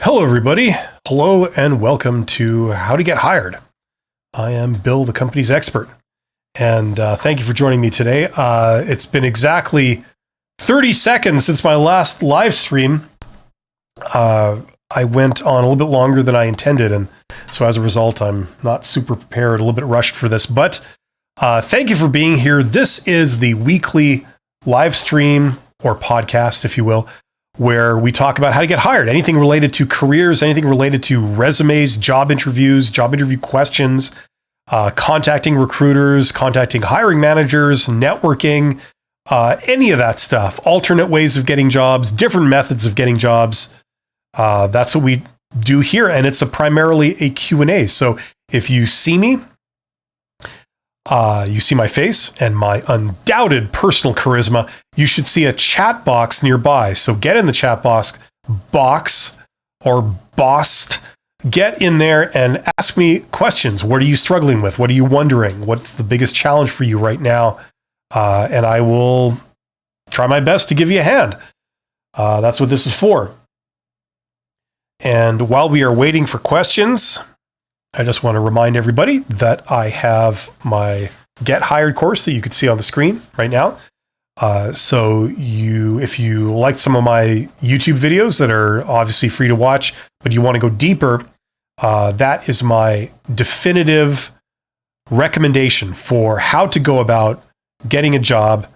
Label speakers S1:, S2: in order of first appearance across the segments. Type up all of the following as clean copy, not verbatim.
S1: Hello, everybody. Hello, and welcome to How to Get Hired. I am Bill, the company's expert, and thank you for joining me today. It's been exactly 30 seconds since my last live stream. I went on a little bit longer than I intended, and so as a result, I'm not super prepared, a little bit rushed for this, but thank you for being here. This is the weekly live stream or podcast, if you will, where we talk about how to get hired, anything related to careers, anything related to resumes, job interviews, job interview questions, contacting recruiters, contacting hiring managers, networking, any of that stuff, alternate ways of getting jobs, different methods of getting jobs. That's what we do here. And it's primarily a Q&A. So if you see me, you see my face and my undoubted personal charisma, you should see a chat box nearby. So get in the chat box or bossed. Get in there and ask me questions. What are you struggling with? What are you wondering? What's the biggest challenge for you right now? And I will try my best to give you a hand. That's what this is for. And while we are waiting for questions, I just want to remind everybody that I have my Get Hired course that you can see on the screen right now. So if you like some of my YouTube videos that are obviously free to watch, but you want to go deeper, that is my definitive recommendation for how to go about getting a job,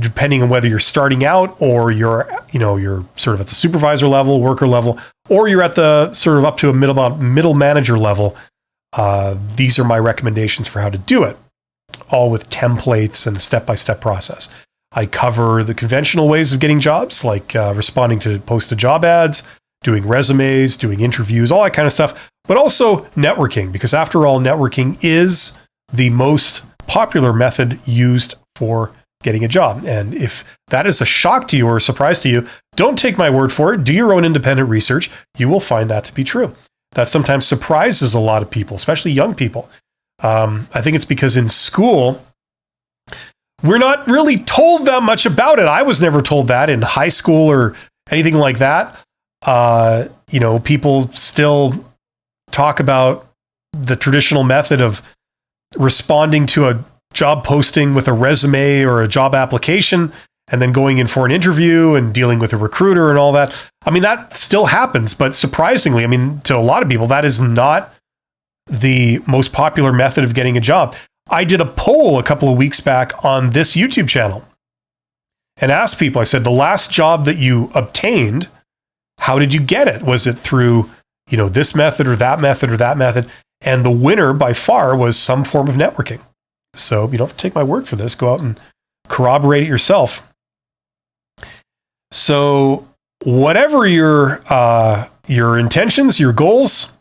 S1: depending on whether you're starting out or you're sort of at the supervisor level, worker level, or you're at the sort of up to a middle manager level. These are my recommendations for how to do it, all with templates and step-by-step process. I cover the conventional ways of getting jobs, like responding to posted job ads, doing resumes, doing interviews, all that kind of stuff, but also networking, because after all, networking is the most popular method used for getting a job. And if that is a shock to you or a surprise to you, don't take my word for it. Do your own independent research. You will find that to be true. That sometimes surprises a lot of people, especially young people. I think it's because in school, we're not really told that much about it. I was never told that in high school or anything like that. People still talk about the traditional method of responding to a job posting with a resume or a job application and then going in for an interview and dealing with a recruiter and all that. I mean, that still happens, but surprisingly, to a lot of people, that is not the most popular method of getting a job. I did a poll a couple of weeks back on this YouTube channel and asked people, I said, the last job that you obtained, how did you get it? Was it through, this method or that method or that method? And the winner by far was some form of networking. So you don't have to take my word for this. Go out and corroborate it yourself. So whatever your intentions, your goals,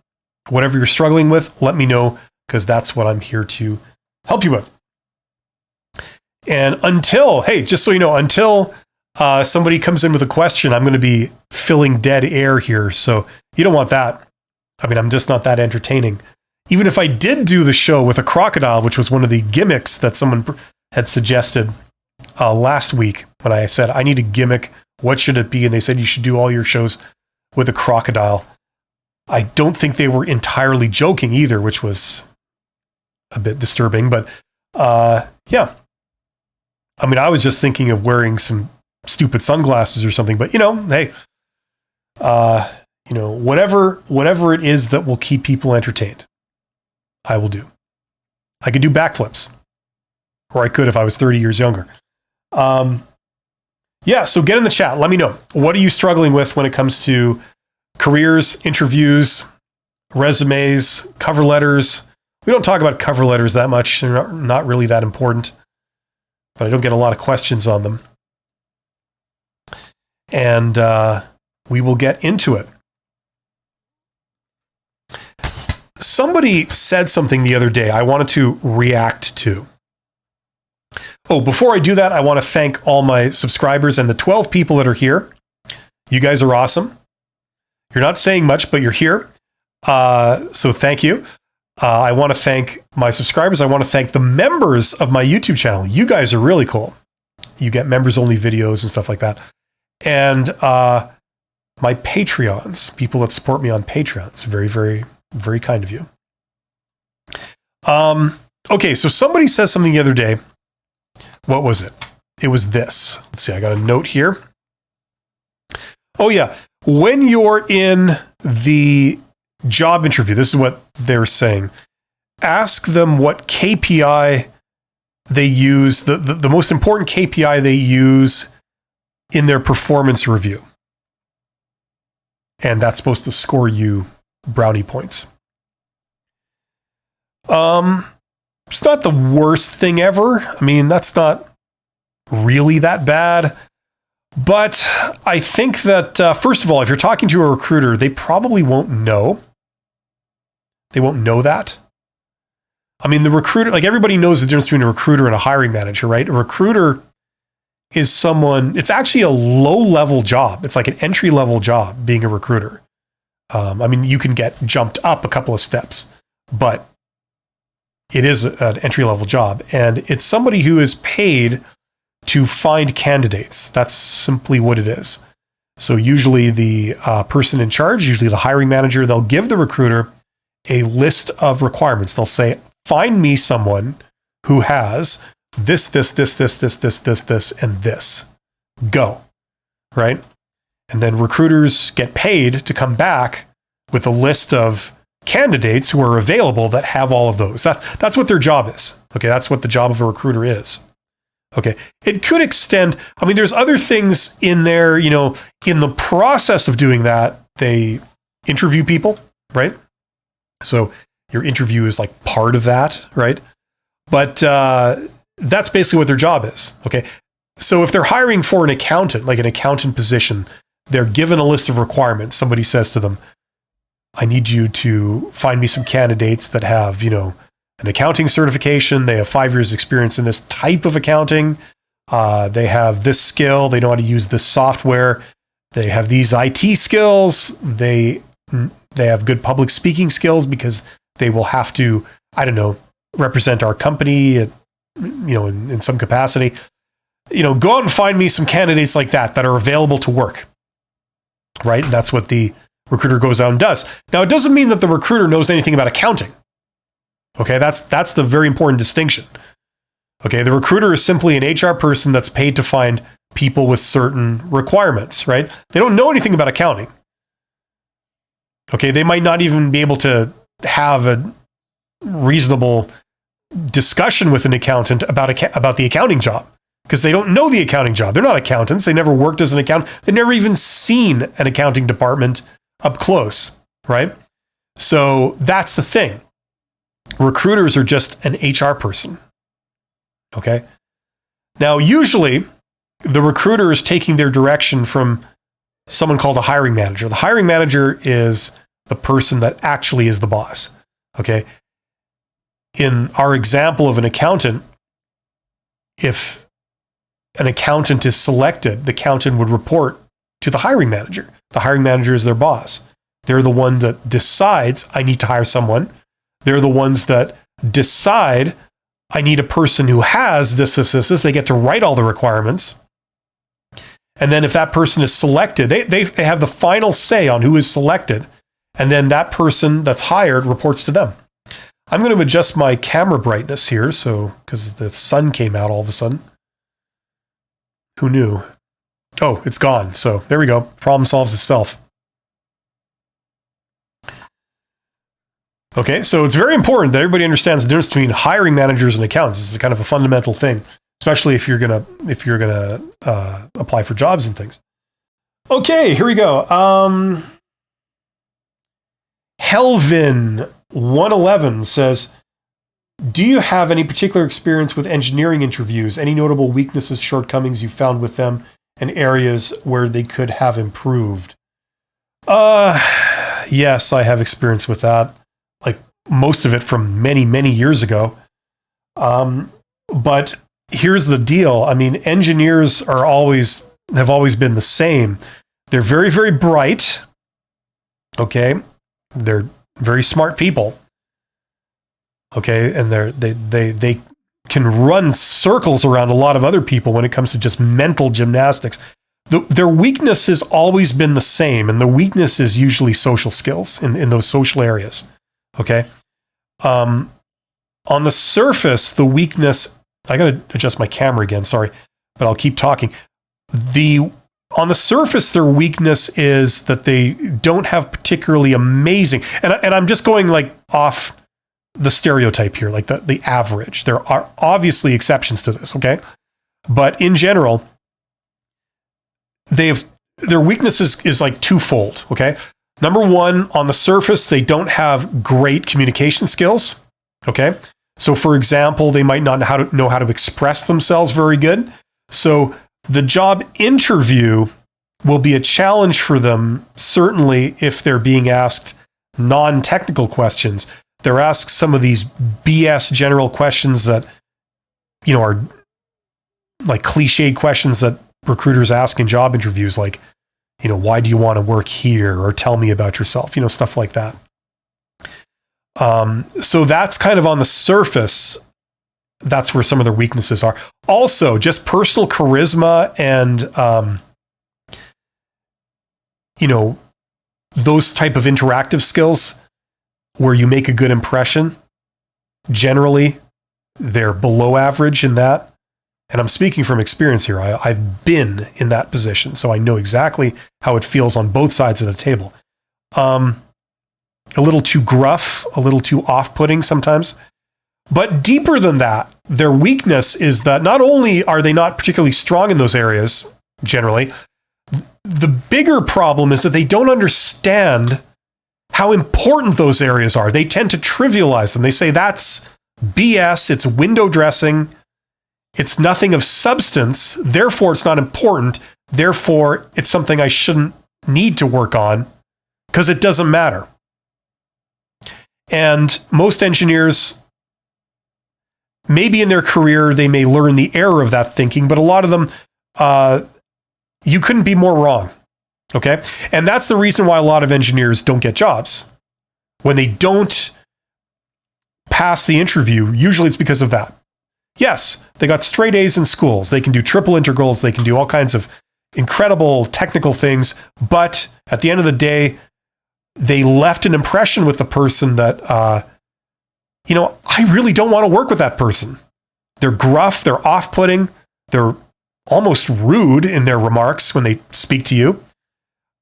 S1: whatever you're struggling with, let me know, because that's what I'm here to help you with. And until somebody comes in with a question, I'm going to be filling dead air here. So you don't want that. I'm just not that entertaining. Even if I did do the show with a crocodile, which was one of the gimmicks that someone had suggested last week when I said, I need a gimmick, what should it be? And they said, you should do all your shows with a crocodile. I don't think they were entirely joking either, which was a bit disturbing, but yeah. I was just thinking of wearing some stupid sunglasses or something, but hey, whatever it is that will keep people entertained, I will do. I could do backflips, or I could if I was 30 years younger. So get in the chat. Let me know. What are you struggling with when it comes to careers, interviews, resumes, cover letters? We don't talk about cover letters that much. They're not really that important, but I don't get a lot of questions on them. And we will get into it. Somebody said something the other day I wanted to react to. Oh, before I do that, I want to thank all my subscribers and the 12 people that are here. You guys are awesome. You're not saying much, but you're here. So thank you. I want to thank my subscribers. I want to thank the members of my YouTube channel. You guys are really cool. You get members-only videos and stuff like that. And my Patreons, people that support me on Patreon. It's very, very, very kind of you. Okay, so somebody said something the other day. What was it? It was this. Let's see, I got a note here. Oh yeah, when you're in the job interview, this is what they're saying. Ask them what KPI they use, the most important KPI they use in their performance review. And that's supposed to score you brownie points. It's not the worst thing ever. I mean, that's not really that bad. But I think that, first of all, if you're talking to a recruiter, they probably won't know. They won't know that. I mean, the recruiter, like everybody knows the difference between a recruiter and a hiring manager, right? A recruiter is someone, it's actually a low-level job. It's like an entry-level job being a recruiter. I mean, you can get jumped up a couple of steps, but it is an entry-level job. And it's somebody who is paid to find candidates. That's simply what it is. So usually the person in charge, usually the hiring manager, they'll give the recruiter a list of requirements. They'll say, find me someone who has this, and this. Go. Right? And then recruiters get paid to come back with a list of candidates who are available that have all of those. That's what their job is. Okay, that's what the job of a recruiter is. Okay, it could extend. I mean, there's other things in there, you know, in the process of doing that, they interview people, right? So your interview is like part of that, right? But that's basically what their job is. Okay, so if they're hiring for an accountant, like an accountant position, they're given a list of requirements. Somebody says to them, I need you to find me some candidates that have, you know, an accounting certification. They have 5 years experience in this type of accounting. They have this skill. They know how to use this software. They have these IT skills. They have good public speaking skills because they will have to, I don't know, represent our company, you know, in some capacity. You know, go out and find me some candidates like that are available to work. Right? And that's what the recruiter goes out and does. Now, it doesn't mean that the recruiter knows anything about accounting. Okay, that's the very important distinction. Okay, the recruiter is simply an HR person that's paid to find people with certain requirements, right? They don't know anything about accounting. Okay, they might not even be able to have a reasonable discussion with an accountant about the accounting job because they don't know the accounting job. They're not accountants. They never worked as an accountant. They've never even seen an accounting department up close, right? So that's the thing. Recruiters are just an HR person. Okay. Now, usually the recruiter is taking their direction from someone called a hiring manager. The hiring manager is the person that actually is the boss. Okay. In our example of an accountant, if an accountant is selected, the accountant would report to the hiring manager. The hiring manager is their boss. They're the one that decides, I need to hire someone. They're the ones that decide, I need a person who has this. They get to write all the requirements. And then if that person is selected, they have the final say on who is selected. And then that person that's hired reports to them. I'm going to adjust my camera brightness here, so because the sun came out all of a sudden. Who knew? Oh, it's gone. So there we go. Problem solves itself. Okay, so it's very important that everybody understands the difference between hiring managers and accountants. This is kind of a fundamental thing, especially if you're gonna apply for jobs and things. Okay, here we go. Helvin 111 says, do you have any particular experience with engineering interviews? Any notable weaknesses, shortcomings you found with them, and areas where they could have improved? Yes, I have experience with that. Like most of it from many, many years ago. But here's the deal. I mean, engineers have always been the same. They're very, very bright. Okay. They're very smart people. Okay. And they can run circles around a lot of other people when it comes to just mental gymnastics. their weakness has always been the same, and the weakness is usually social skills in those social areas. Okay. On the surface, the weakness, I got to adjust my camera again, sorry, but I'll keep talking. On the surface, their weakness is that they don't have particularly amazing, and I'm just going like off the stereotype here, like the average. There are obviously exceptions to this, okay? But in general, their weakness is like twofold, okay? Number one, on the surface, they don't have great communication skills, okay? So for example, they might not know how to express themselves very good. So the job interview will be a challenge for them, certainly if they're being asked non-technical questions. They're asked some of these BS general questions that, are like cliched questions that recruiters ask in job interviews, like, why do you want to work here? Or tell me about yourself, stuff like that. So that's kind of on the surface. That's where some of their weaknesses are. Also, just personal charisma and, those type of interactive skills where you make a good impression. Generally, they're below average in that. And I'm speaking from experience here. I've been in that position, so I know exactly how it feels on both sides of the table. A little too gruff, a little too off-putting sometimes. But deeper than that, their weakness is that not only are they not particularly strong in those areas, generally, the bigger problem is that they don't understand how important those areas are. They tend to trivialize them. They say that's BS, it's window dressing, it's nothing of substance, therefore it's not important, therefore it's something I shouldn't need to work on because it doesn't matter. And most engineers, maybe in their career, they may learn the error of that thinking, but a lot of them, you couldn't be more wrong. Okay. And that's the reason why a lot of engineers don't get jobs. When they don't pass the interview, usually it's because of that. Yes, they got straight A's in schools. They can do triple integrals. They can do all kinds of incredible technical things. But at the end of the day, they left an impression with the person that, I really don't want to work with that person. They're gruff. They're off-putting. They're almost rude in their remarks when they speak to you.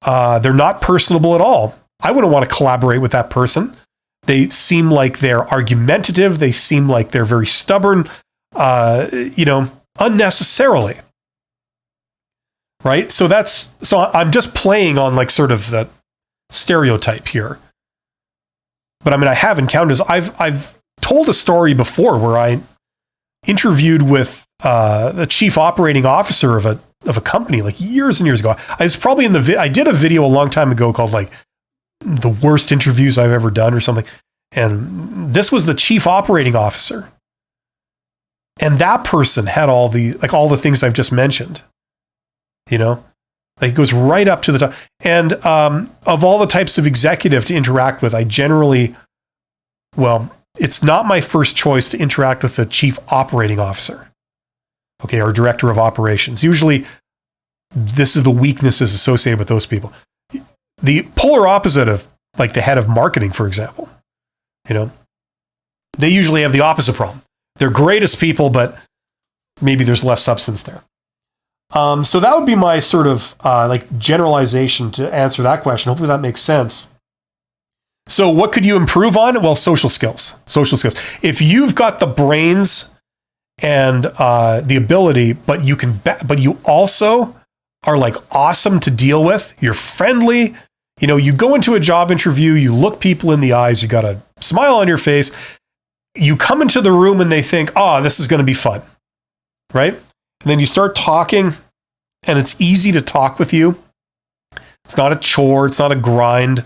S1: They're not personable at all. I wouldn't want to collaborate with that person. They seem like they're argumentative. They seem like they're very stubborn, unnecessarily. Right? So I'm just playing on like sort of the stereotype here. But I have encountered this. I've told a story before where I interviewed with the chief operating officer of a company like years and years ago. I was probably I did a video a long time ago called like the worst interviews I've ever done or something. And this was the chief operating officer. And that person had all the things I've just mentioned, like it goes right up to the top. And of all the types of executive to interact with, it's not my first choice to interact with the chief operating officer. Okay, or director of operations. Usually, this is the weaknesses associated with those people. The polar opposite of like the head of marketing, for example, they usually have the opposite problem. They're great as people, but maybe there's less substance there. So that would be my sort of generalization to answer that question. Hopefully that makes sense. So what could you improve on? Well, social skills. Social skills. If you've got the brains and the ability, but you also are like awesome to deal with. You're friendly. You go into a job interview, you look people in the eyes, you got a smile on your face. You come into the room and they think, this is going to be fun, right? And then you start talking and it's easy to talk with you. It's not a chore. It's not a grind.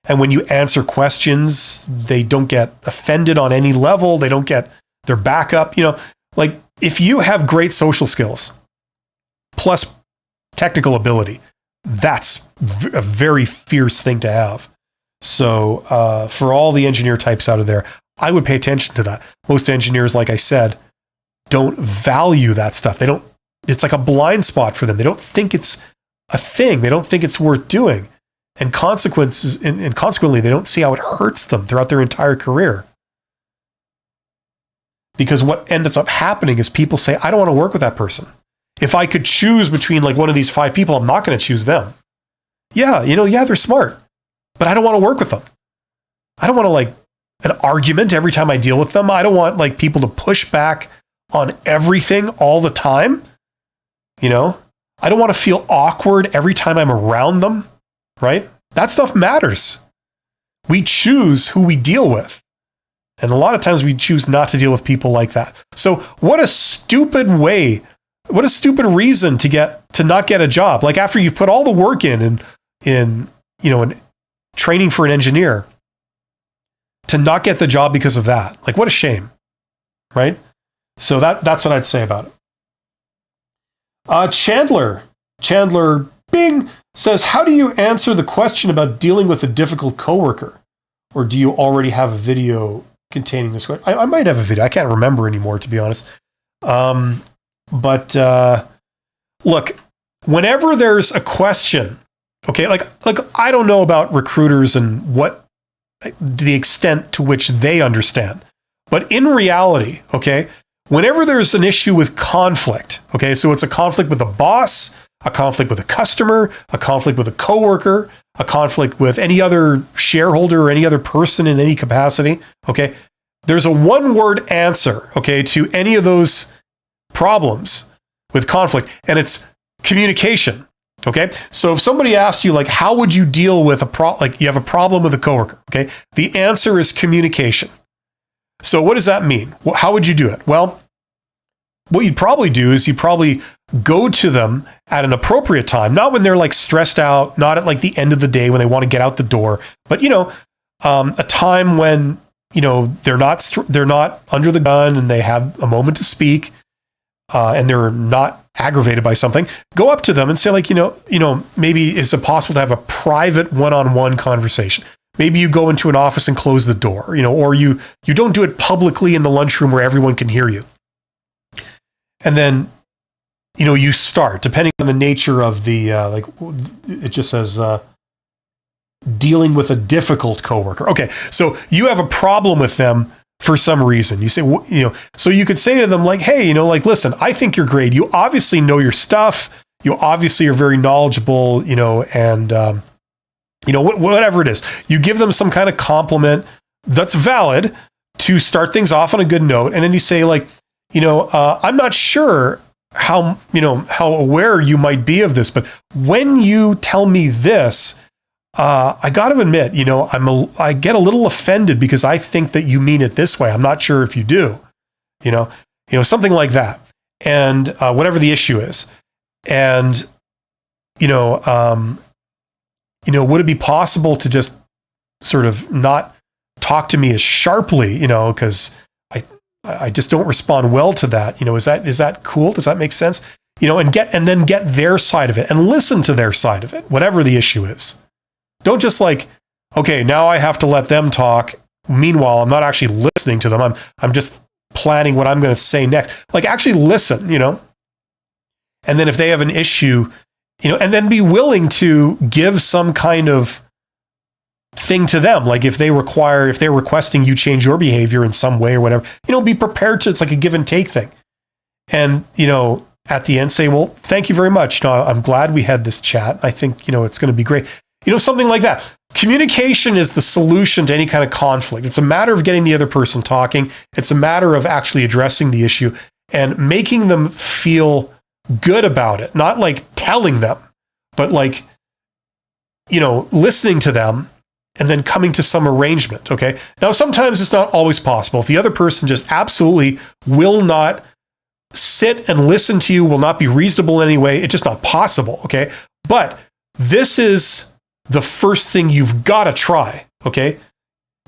S1: And when you answer questions, they don't get offended on any level. They don't get their back up. Like if you have great social skills plus technical ability, that's a very fierce thing to have. So for all the engineer types out of there, I would pay attention to that. Most engineers, like I said, don't value that stuff. They don't it's like a blind spot for them. They don't think it's a thing. They don't think it's worth doing. And consequently, they don't see how it hurts them throughout their entire career. Because what ends up happening is people say, I don't want to work with that person. If I could choose between like one of these 5 people, I'm not going to choose them. Yeah, they're smart, but I don't want to work with them. I don't want to like an argument every time I deal with them. I don't want like people to push back on everything all the time. I don't want to feel awkward every time I'm around them, right? That stuff matters. We choose who we deal with. And a lot of times we choose not to deal with people like that. So what a stupid reason to not get a job. Like after you've put all the work in training for an engineer, to not get the job because of that. Like what a shame, right? So that's what I'd say about it. Chandler Bing says, how do you answer the question about dealing with a difficult coworker? Or do you already have a video containing this question? I might have a video. I can't remember anymore, to be honest. But look, whenever there's a question, okay, like I don't know about recruiters and what the extent to which they understand, but in reality, okay, whenever there's an issue with conflict, okay, so it's a conflict with a boss, a conflict with a customer, a conflict with a coworker, a conflict with any other shareholder or any other person in any capacity, okay, there's a one-word answer, okay, to any of those problems with conflict, and it's communication. Okay, so if somebody asks you, like, how would you deal with like you have a problem with a coworker? Okay, the answer is communication. So what does that mean? How would you do it? Well, what you'd probably do is you probably go to them at an appropriate time, not when they're like stressed out, not at like the end of the day when they want to get out the door, but a time when they're not under the gun and they have a moment to speak, and they're not aggravated by something. Go up to them and say, like, maybe is it possible to have a private one-on-one conversation? Maybe you go into an office and close the door, or you don't do it publicly in the lunchroom where everyone can hear you. And then, you start, depending on the nature of the, like it just says, dealing with a difficult coworker. Okay, so you have a problem with them for some reason. You say, so you could say to them, like, hey, like, listen, I think you're great. You obviously know your stuff. You obviously are very knowledgeable, and, whatever it is. You give them some kind of compliment that's valid to start things off on a good note. And then you say, like, I'm not sure how aware you might be of this, but when you tell me this, I got to admit, I get a little offended because I think that you mean it this way. I'm not sure if you do, something like that. And whatever the issue is, and would it be possible to just sort of not talk to me as sharply, because I just don't respond well to that. Is that cool? Does that make sense? And then get their side of it and listen to their side of it, whatever the issue is. Don't just like, okay, now I have to let them talk. Meanwhile, I'm not actually listening to them. I'm just planning what I'm going to say next. Like, actually listen, And then if they have an issue, and then be willing to give some kind of thing to them. Like if they're requesting you change your behavior in some way or whatever, be prepared to, it's like a give and take thing. And, at the end say, well, thank you very much. I'm glad we had this chat. I think, it's going to be great. Something like that. Communication is the solution to any kind of conflict. It's a matter of getting the other person talking. It's a matter of actually addressing the issue and making them feel good about it. Not like telling them, but like, listening to them and then coming to some arrangement. Okay. Now, sometimes it's not always possible. If the other person just absolutely will not sit and listen to you, will not be reasonable in any way, it's just not possible. Okay. But this is the first thing you've got to try, okay?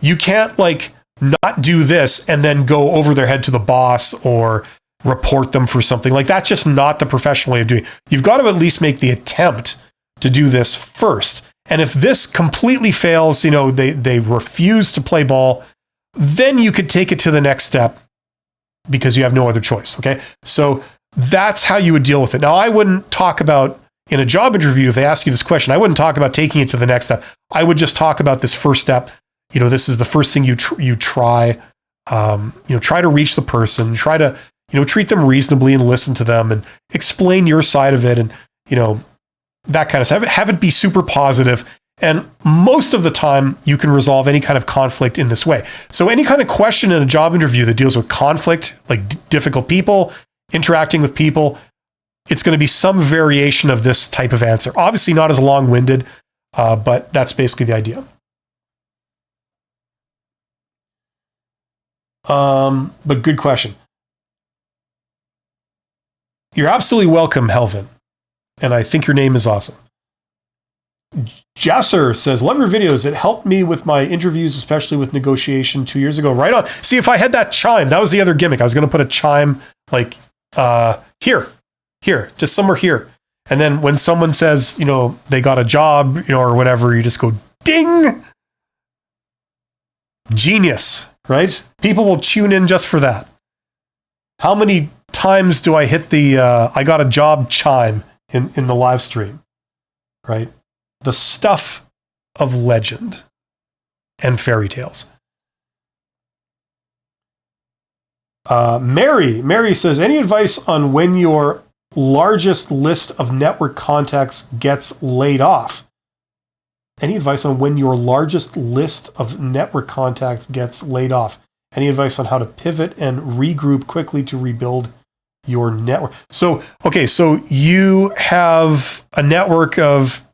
S1: You can't like not do this and then go over their head to the boss or report them for something. Like that's just not the professional way of doing it. You've got to at least make the attempt to do this first. And if this completely fails, they refuse to play ball, then you could take it to the next step because you have no other choice, okay? So that's how you would deal with it. Now, I wouldn't talk about in a job interview, if they ask you this question, I wouldn't talk about taking it to the next step. I would just talk about this first step. This is the first thing you try. Try to reach the person, try to, treat them reasonably and listen to them and explain your side of it. And, that kind of stuff. Have it be super positive. And most of the time you can resolve any kind of conflict in this way. So any kind of question in a job interview that deals with conflict, like difficult people, interacting with people, it's going to be some variation of this type of answer. Obviously not as long-winded, but that's basically the idea. But good question. You're absolutely welcome, Helvin. And I think your name is awesome. Jasser says, love your videos. It helped me with my interviews, especially with negotiation 2 years ago. Right on. See, if I had that chime, that was the other gimmick. I was going to put a chime like here, just somewhere here. And then when someone says, they got a job, or whatever, you just go ding. Genius, right? People will tune in just for that. How many times do I hit the I got a job chime in the live stream, right? The stuff of legend and fairy tales. Mary says, any advice on when your largest list of network contacts gets laid off? Any advice on when your largest list of network contacts gets laid off? Any advice on how to pivot and regroup quickly to rebuild your network? So you have a network of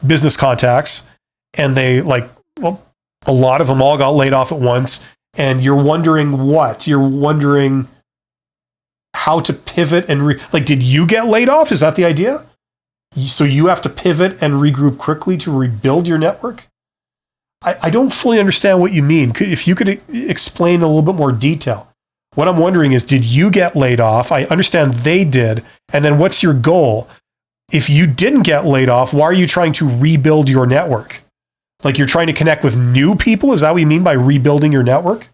S1: business contacts, and they a lot of them all got laid off at once, and you're wondering what? You're wondering how to pivot and did you get laid off? Is that the idea? So you have to pivot and regroup quickly to rebuild your network? I don't fully understand what you mean. If you could explain a little bit more detail. What I'm wondering is, did you get laid off? I understand they did. And then what's your goal? If you didn't get laid off, why are you trying to rebuild your network? Like you're trying to connect with new people? Is that what you mean by rebuilding your network?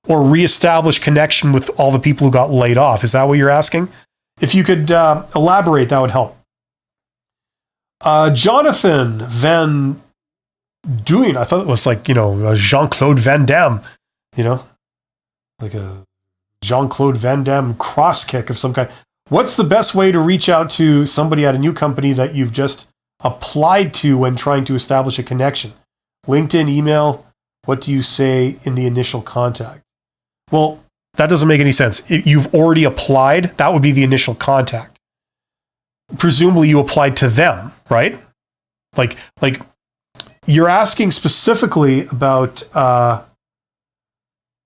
S1: Or reestablish connection with all the people who got laid off? Is that what you're asking? If you could elaborate, that would help. Jonathan Van Duyn, I thought it was Jean-Claude Van Damme, like a Jean-Claude Van Damme cross kick of some kind. What's the best way to reach out to somebody at a new company that you've just applied to when trying to establish a connection? LinkedIn, email, what do you say in the initial contact? Well, that doesn't make any sense. If you've already applied, that would be the initial contact. Presumably you applied to them, right? Like you're asking specifically about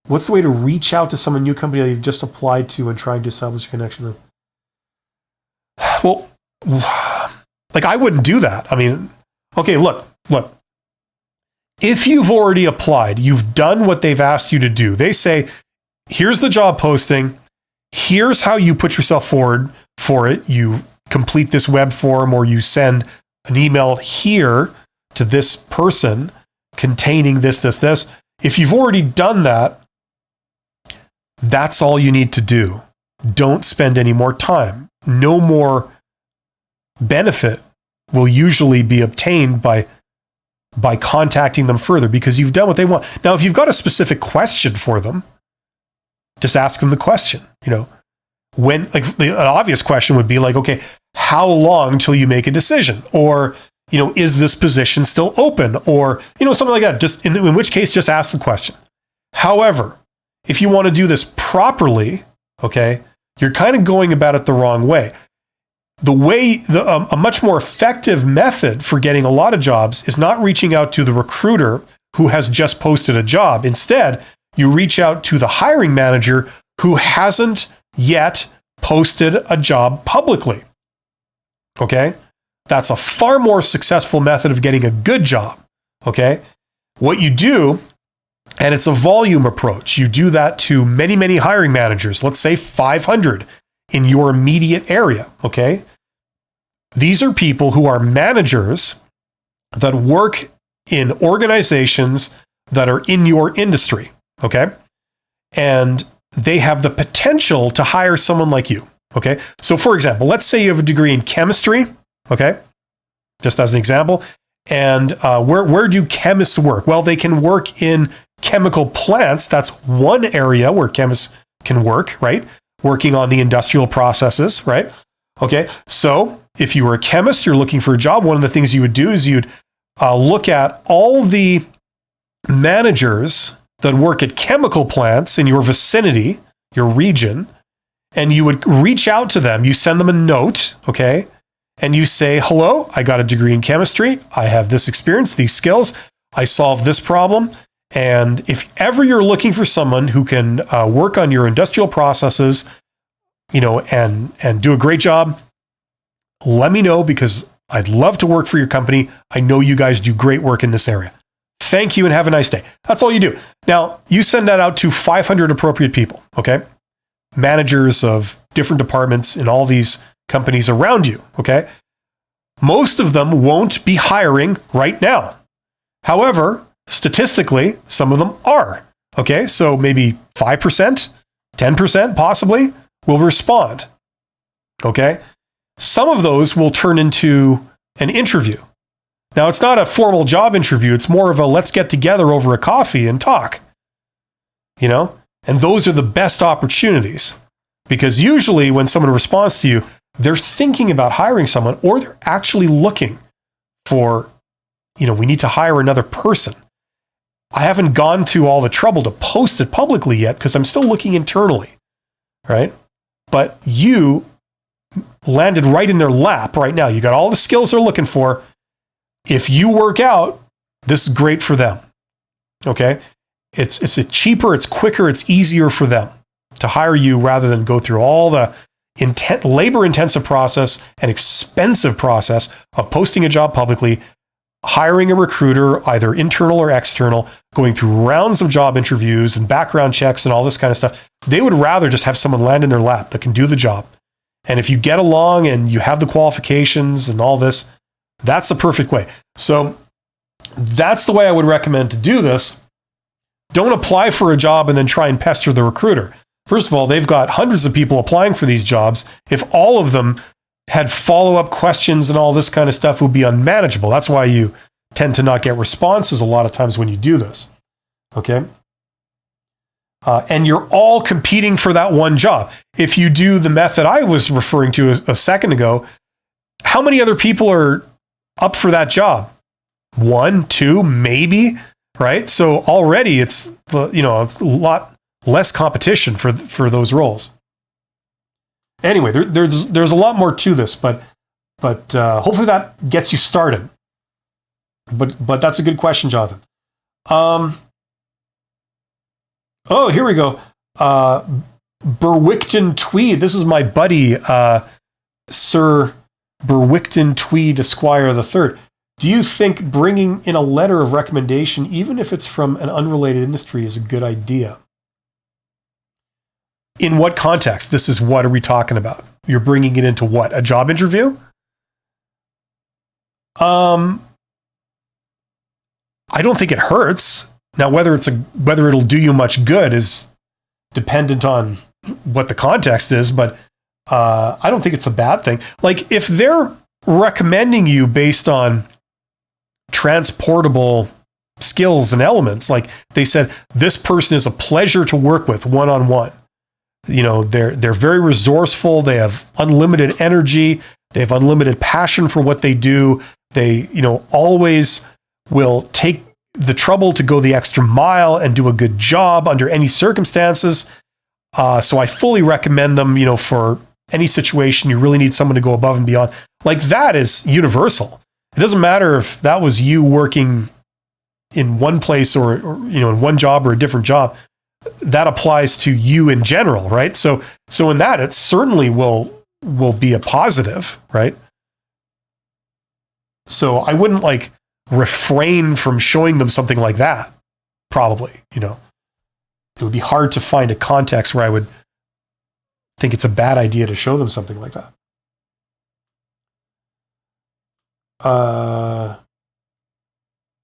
S1: what's the way to reach out to some new company that you've just applied to and trying to establish a connection with? Well, I wouldn't do that. I mean, okay, look. If you've already applied, you've done what they've asked you to do. They say, here's the job posting. Here's how you put yourself forward for it. You complete this web form, or you send an email here to this person containing this. If you've already done that, that's all you need to do. Don't spend any more time. No more benefit will usually be obtained by contacting them further, because you've done what they want. Now, if you've got a specific question for them, just ask them the question. When an obvious question would be okay, how long till you make a decision? Or, is this position still open? Or, something like that. Just in which case, just ask the question. However, if you want to do this properly, okay, you're kind of going about it the wrong way. A much more effective method for getting a lot of jobs is not reaching out to the recruiter who has just posted a job. Instead, you reach out to the hiring manager who hasn't yet posted a job publicly. Okay? That's a far more successful method of getting a good job. Okay? What you do, and it's a volume approach, you do that to many, many hiring managers, let's say 500 in your immediate area. Okay? These are people who are managers that work in organizations that are in your industry. Okay? And they have the potential to hire someone like you. Okay. So for example, let's say you have a degree in chemistry. Okay. Just as an example. And where do chemists work? Well, they can work in chemical plants. That's one area where chemists can work, right? Working on the industrial processes, right? Okay. So if you were a chemist, you're looking for a job, one of the things you would do is you'd look at all the managers that work at chemical plants in your vicinity, your region, and you would reach out to them. You send them a note, okay? And you say, hello, I got a degree in chemistry. I have this experience, these skills. I solved this problem. And if ever you're looking for someone who can work on your industrial processes, and do a great job, let me know, because I'd love to work for your company. I know you guys do great work in this area. Thank you and have a nice day. That's all you do. Now, you send that out to 500 appropriate people, okay? Managers of different departments in all these companies around you, okay? Most of them won't be hiring right now. However, statistically, some of them are, okay? So maybe 5%, 10% possibly will respond, okay? Some of those will turn into an interview. Now, it's not a formal job interview. It's more of a let's get together over a coffee and talk, And those are the best opportunities, because usually when someone responds to you, they're thinking about hiring someone, or they're actually looking for, we need to hire another person. I haven't gone to all the trouble to post it publicly yet because I'm still looking internally, right? But you landed right in their lap right now. You got all the skills they're looking for. If you work out, this is great for them. Okay? It's cheaper, it's quicker, it's easier for them to hire you rather than go through all the labor-intensive process and expensive process of posting a job publicly, hiring a recruiter, either internal or external, going through rounds of job interviews and background checks and all this kind of stuff. They would rather just have someone land in their lap that can do the job. And if you get along and you have the qualifications and all this, that's the perfect way. So that's the way I would recommend to do this. Don't apply for a job and then try and pester the recruiter. First of all, they've got hundreds of people applying for these jobs. If all of them had follow-up questions and all this kind of stuff, it would be unmanageable. That's why you tend to not get responses a lot of times when you do this. Okay? And you're all competing for that one job. If you do the method I was referring to a second ago, how many other people are up for that job? 1, 2, maybe, right? So already it's a lot less competition for those roles. Anyway, there's a lot more to this, but hopefully that gets you started. But that's a good question, Jonathan. Here we go. Berwickton Tweed. This is my buddy, Sir Berwickton Tweed Esquire III. Do you think bringing in a letter of recommendation, even if it's from an unrelated industry, is a good idea? In what context? What are we talking about? You're bringing it into what? A job interview? I don't think it hurts. Now, whether it'll do you much good is dependent on what the context is, but I don't think it's a bad thing. Like, if they're recommending you based on transportable skills and elements, like they said, this person is a pleasure to work with one-on-one. They're very resourceful. They have unlimited energy. They have unlimited passion for what they do. They, always will take the trouble to go the extra mile and do a good job under any circumstances. So I fully recommend them, for any situation you really need someone to go above and beyond. Like, that is universal. It doesn't matter if that was you working in one place or in one job or a different job. That applies to you in general, right? So in that, it certainly will be a positive, right? So I wouldn't refrain from showing them something like that. Probably, it would be hard to find a context where I would think it's a bad idea to show them something like that.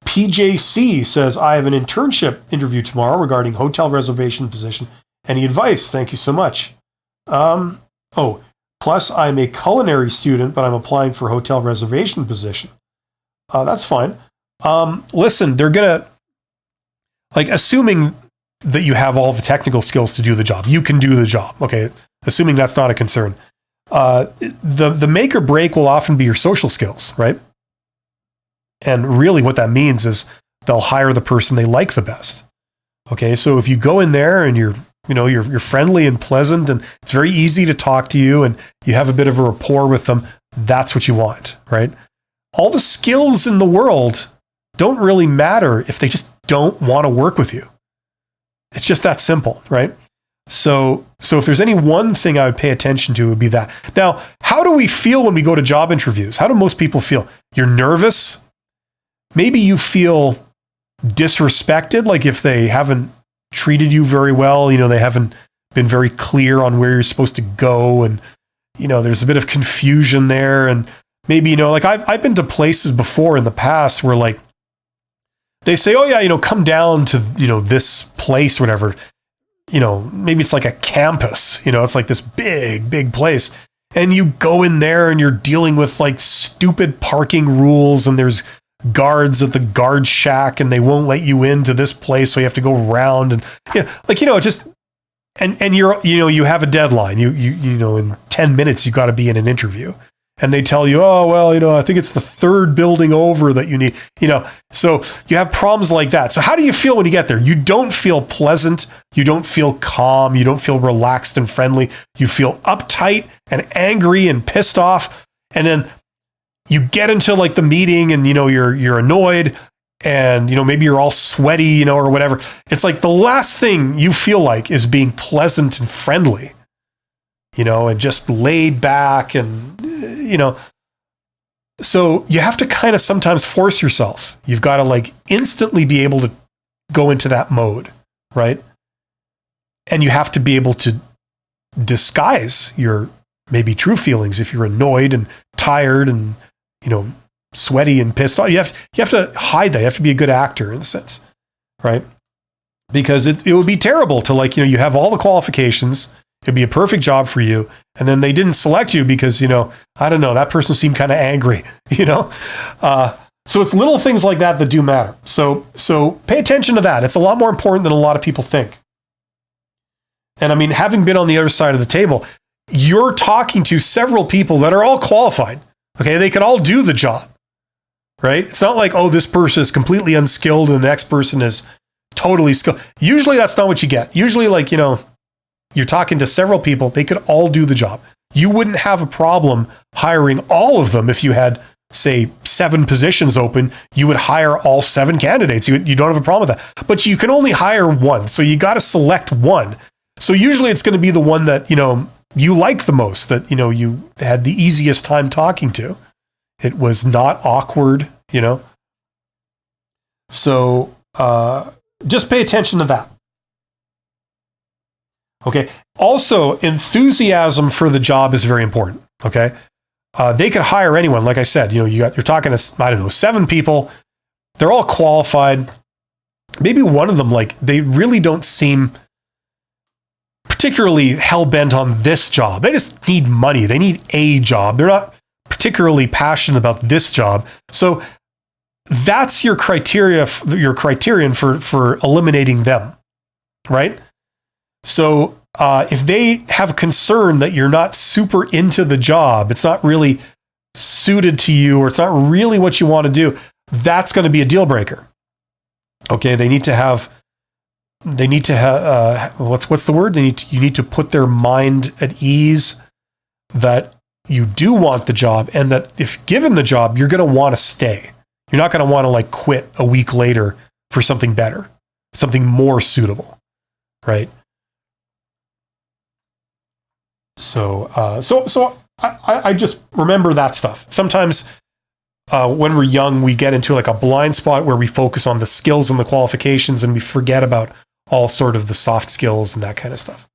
S1: PJC says, I have an internship interview tomorrow regarding hotel reservation position. Any advice? Thank you so much. Plus, I'm a culinary student, but I'm applying for a hotel reservation position. That's fine. Listen, they're going to, like, assuming that you have all the technical skills to do the job, you can do the job. Okay. Assuming that's not a concern. The make or break will often be your social skills, right? And really what that means is they'll hire the person they like the best. Okay. So if you go in there and you're friendly and pleasant and it's very easy to talk to you and you have a bit of a rapport with them, that's what you want, right? All the skills in the world don't really matter if they just don't want to work with you. It's just that simple, right? So if there's any one thing I would pay attention to, it would be that. Now, how do we feel when we go to job interviews? How do most people feel? You're nervous. Maybe you feel disrespected, like if they haven't treated you very well, they haven't been very clear on where you're supposed to go. And, there's a bit of confusion there. And maybe, like I've been to places before in the past where like they say, oh yeah, come down to, this place, whatever, maybe it's like a campus, it's like this big place. And you go in there and you're dealing with like stupid parking rules and there's guards at the guard shack and they won't let you into this place. So you have to go around and, just, and you have a deadline, in 10 minutes, you got to be in an interview. And they tell you, oh, well, I think it's the third building over that you need, so you have problems like that. So how do you feel when you get there? You don't feel pleasant. You don't feel calm. You don't feel relaxed and friendly. You feel uptight and angry and pissed off. And then you get into like the meeting and, you're annoyed and, maybe you're all sweaty, or whatever. It's like the last thing you feel like is being pleasant and friendly, and just laid back and, so you have to kind of sometimes force yourself. You've got to like instantly be able to go into that mode, right? And you have to be able to disguise your maybe true feelings if you're annoyed and tired and, sweaty and pissed off. You have to hide that. You have to be a good actor in a sense, right? Because it would be terrible to like, you have all the qualifications. It'd be a perfect job for you. And then they didn't select you because, I don't know, that person seemed kind of angry, So it's little things like that that do matter. So pay attention to that. It's a lot more important than a lot of people think. And I mean, having been on the other side of the table, you're talking to several people that are all qualified. Okay. They can all do the job, right? It's not like, oh, this person is completely unskilled and the next person is totally skilled. Usually that's not what you get. Usually like, you're talking to several people. They could all do the job. You wouldn't have a problem hiring all of them if you had, say, 7 positions open. You would hire all 7 candidates. You don't have a problem with that. But you can only hire one. So you got to select one. So usually it's going to be the one that, you like the most, that, you had the easiest time talking to. It was not awkward, So just pay attention to that. Okay. Also, enthusiasm for the job is very important. Okay. They could hire anyone. Like I said, you're talking to, I don't know, 7 people. They're all qualified. Maybe one of them, like they really don't seem particularly hell-bent on this job. They just need money. They need a job. They're not particularly passionate about this job. So that's your criterion for eliminating them. Right. So if they have a concern that you're not super into the job, it's not really suited to you, or it's not really what you want to do, that's going to be a deal breaker. Okay, you need to have what's the word? You need to put their mind at ease that you do want the job, and that if given the job, you're going to want to stay. You're not going to want to like quit a week later for something better, something more suitable, right? So I just remember that stuff. Sometimes when we're young, we get into like a blind spot where we focus on the skills and the qualifications, and we forget about all sort of the soft skills and that kind of stuff.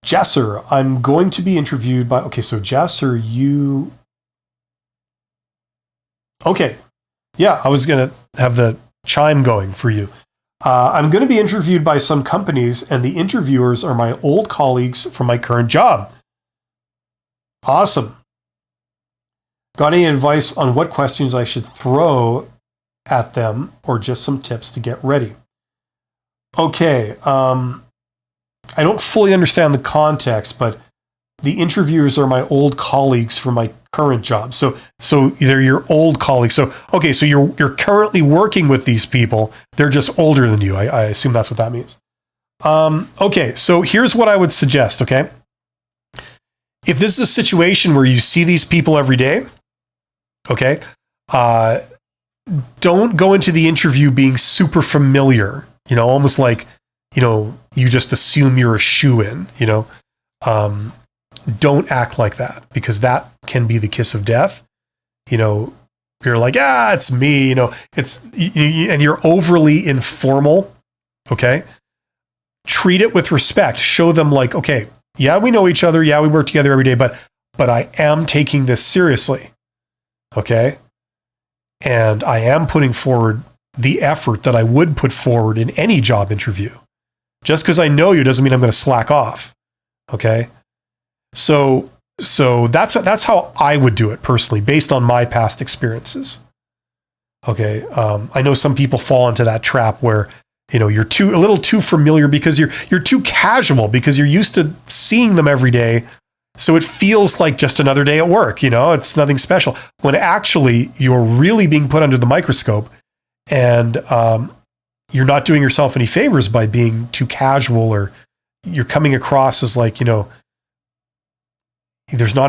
S1: Jesser, I'm going to be interviewed by. Okay, so Jesser, you. Okay, yeah, I was gonna have the chime going for you. I'm going to be interviewed by some companies, and the interviewers are my old colleagues from my current job. Awesome. Got any advice on what questions I should throw at them, or just some tips to get ready? Okay. I don't fully understand the context, but the interviewers are my old colleagues from my current job. So they're your old colleagues. So you're currently working with these people. They're just older than you. I assume that's what that means. Okay, so here's what I would suggest, okay? If this is a situation where you see these people every day, okay, don't go into the interview being super familiar, almost like, you just assume you're a shoo-in, don't act like that, because that can be the kiss of death. You're like, it's me, and you're overly informal. Okay. Treat it with respect. Show them like, okay, yeah, we know each other. Yeah, we work together every day, but I am taking this seriously. Okay. And I am putting forward the effort that I would put forward in any job interview. Just because I know you doesn't mean I'm going to slack off. Okay. So that's how I would do it personally, based on my past experiences. Okay. I know some people fall into that trap where, you're a little too familiar because you're too casual, because you're used to seeing them every day. So it feels like just another day at work, it's nothing special, when actually you're really being put under the microscope, and you're not doing yourself any favors by being too casual, or you're coming across as like, there's not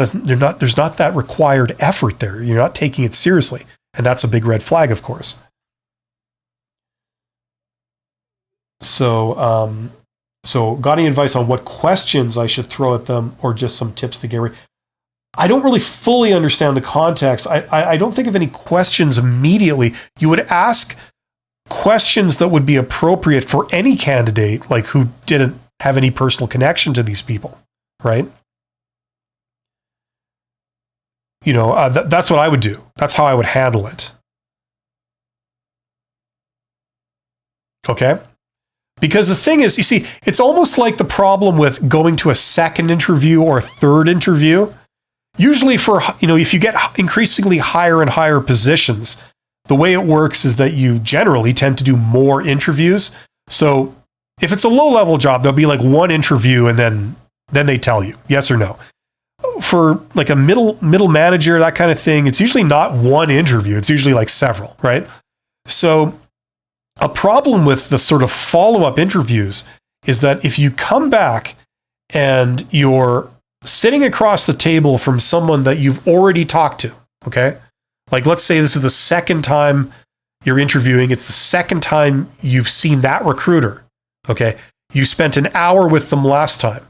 S1: that required effort there. You're not taking it seriously. And that's a big red flag, of course. So got any advice on what questions I should throw at them, or just some tips to get ready? I don't really fully understand the context. I don't think of any questions immediately. You would ask questions that would be appropriate for any candidate, like who didn't have any personal connection to these people, right? That's what I would do. That's how I would handle it. Okay? Because the thing is, you see, it's almost like the problem with going to a second interview or a third interview. Usually if you get increasingly higher and higher positions, the way it works is that you generally tend to do more interviews. So if it's a low-level job, there'll be like one interview, and then they tell you yes or no. For like a middle manager, that kind of thing, it's usually not one interview. It's usually like several, right? So a problem with the sort of follow-up interviews is that if you come back and you're sitting across the table from someone that you've already talked to, okay? Like, let's say this is the second time you're interviewing. It's the second time you've seen that recruiter, okay? You spent an hour with them last time.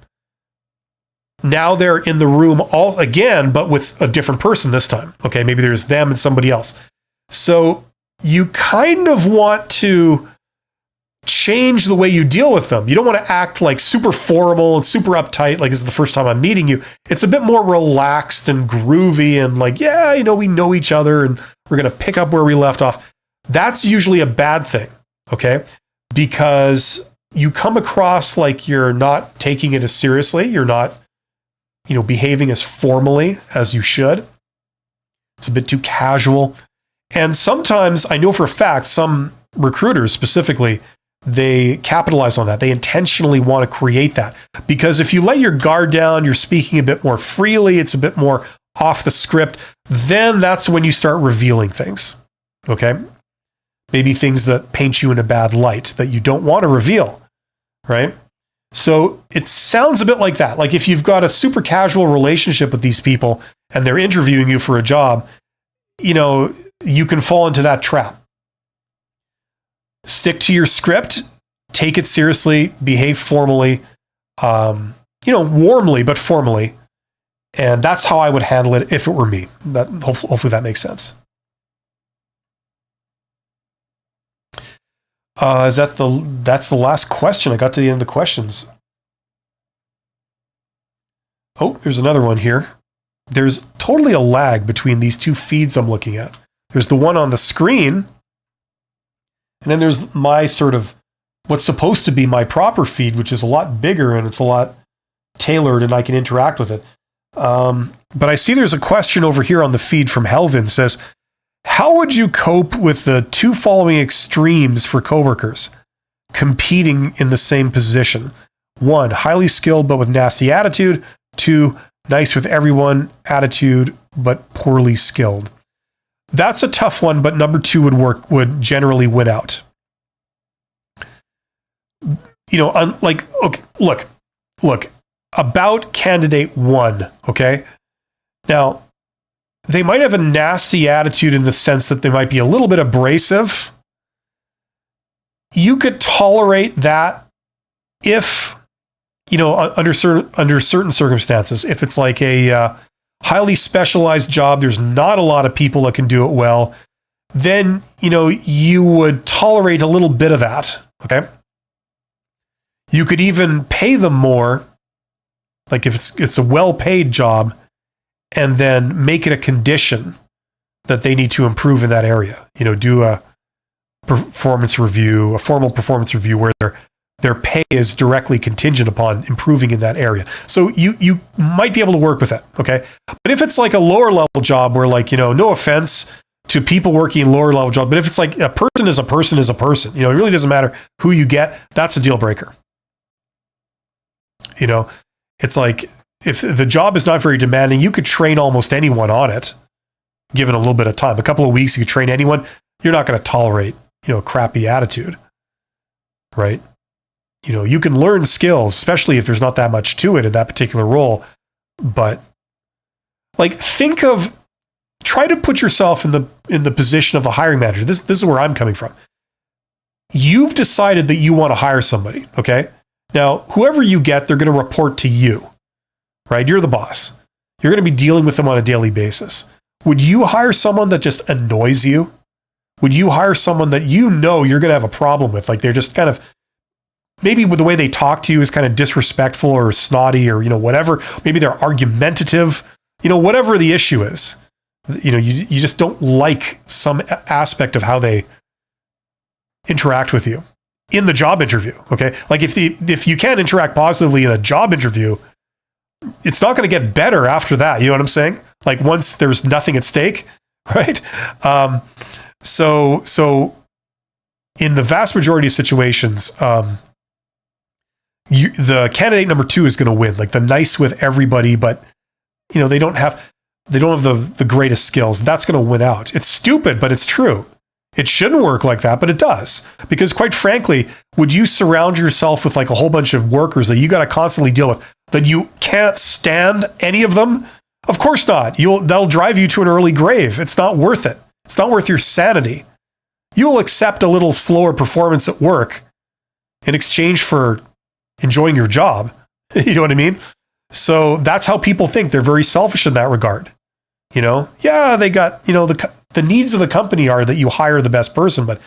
S1: Now they're in the room all again, but with a different person this time. Okay, maybe there's them and somebody else. So you kind of want to change the way you deal with them. You don't want to act like super formal and super uptight, like this is the first time I'm meeting you. It's a bit more relaxed and groovy, and like, yeah, we know each other, and we're going to pick up where we left off. That's usually a bad thing, okay? Because you come across like you're not taking it as seriously. You're not behaving as formally as you should. It's a bit too casual. And sometimes, I know for a fact, some recruiters specifically, they capitalize on that. They intentionally want to create that. Because if you let your guard down, you're speaking a bit more freely, it's a bit more off the script, then that's when you start revealing things. Okay? Maybe things that paint you in a bad light that you don't want to reveal, right? So it sounds a bit like that. Like if you've got a super casual relationship with these people and they're interviewing you for a job, you can fall into that trap. Stick to your script, take it seriously, behave formally, warmly, but formally. And that's how I would handle it if it were me. That hopefully that makes sense. That's the last question. I got to the end of the questions. Oh, there's another one here. There's totally a lag between these two feeds I'm looking at. There's the one on the screen, and then there's my sort of what's supposed to be my proper feed, which is a lot bigger and it's a lot tailored and I can interact with it. But I see there's a question over here on the feed from Helvin. Says, how would you cope with the two following extremes for coworkers competing in the same position? 1, highly skilled but with nasty attitude. 2, nice with everyone attitude but poorly skilled. That's a tough one, but number 2 would generally win out. You know, okay, look, about candidate 1, okay? Now, they might have a nasty attitude in the sense that they might be a little bit abrasive. You could tolerate that if, you know, under certain circumstances. If it's like a highly specialized job, there's not a lot of people that can do it well, then, you know, you would tolerate a little bit of that, okay? You could even pay them more, like if it's a well-paid job, and then make it a condition that they need to improve in that area. You know, do a performance review, a formal performance review where their pay is directly contingent upon improving in that area. So you might be able to work with it, okay? But if it's like a lower level job where, like, you know, no offense to people working in lower level jobs, but if it's like a person is a person is a person, you know, it really doesn't matter who you get, that's a deal breaker. You know, it's like, if the job is not very demanding, you could train almost anyone on it, given a little bit of time. A couple of weeks, you could train anyone. You're not going to tolerate, you know, a crappy attitude, right? You know, you can learn skills, especially if there's not that much to it in that particular role. But like, try to put yourself in the position of the hiring manager. This is where I'm coming from. You've decided that you want to hire somebody, okay? Now, whoever you get, they're going to report to you. Right? You're the boss. You're going to be dealing with them on a daily basis. Would you hire someone that just annoys you? Would you hire someone that you know you're going to have a problem with? Like, they're just kind of, maybe with the way they talk to you is kind of disrespectful or snotty or, you know, whatever. Maybe they're argumentative, you know, whatever the issue is. You know, you just don't like some aspect of how they interact with you in the job interview. Okay. Like, if you can't interact positively in a job interview, it's not going to get better after that. You know what I'm saying? Like, once there's nothing at stake, right? So in the vast majority of situations, the candidate number 2 is going to win. Like, the nice with everybody, but, you know, they don't have the greatest skills. That's going to win out. It's stupid, but it's true. It shouldn't work like that, but it does. Because quite frankly, would you surround yourself with like a whole bunch of workers that you got to constantly deal with, that you can't stand any of them? Of course not. That'll drive you to an early grave. It's not worth it. It's not worth your sanity. You'll accept a little slower performance at work in exchange for enjoying your job. You know what I mean? So that's how people think. They're very selfish in that regard. You know, yeah, they got, you know, the needs of the company are that you hire the best person, but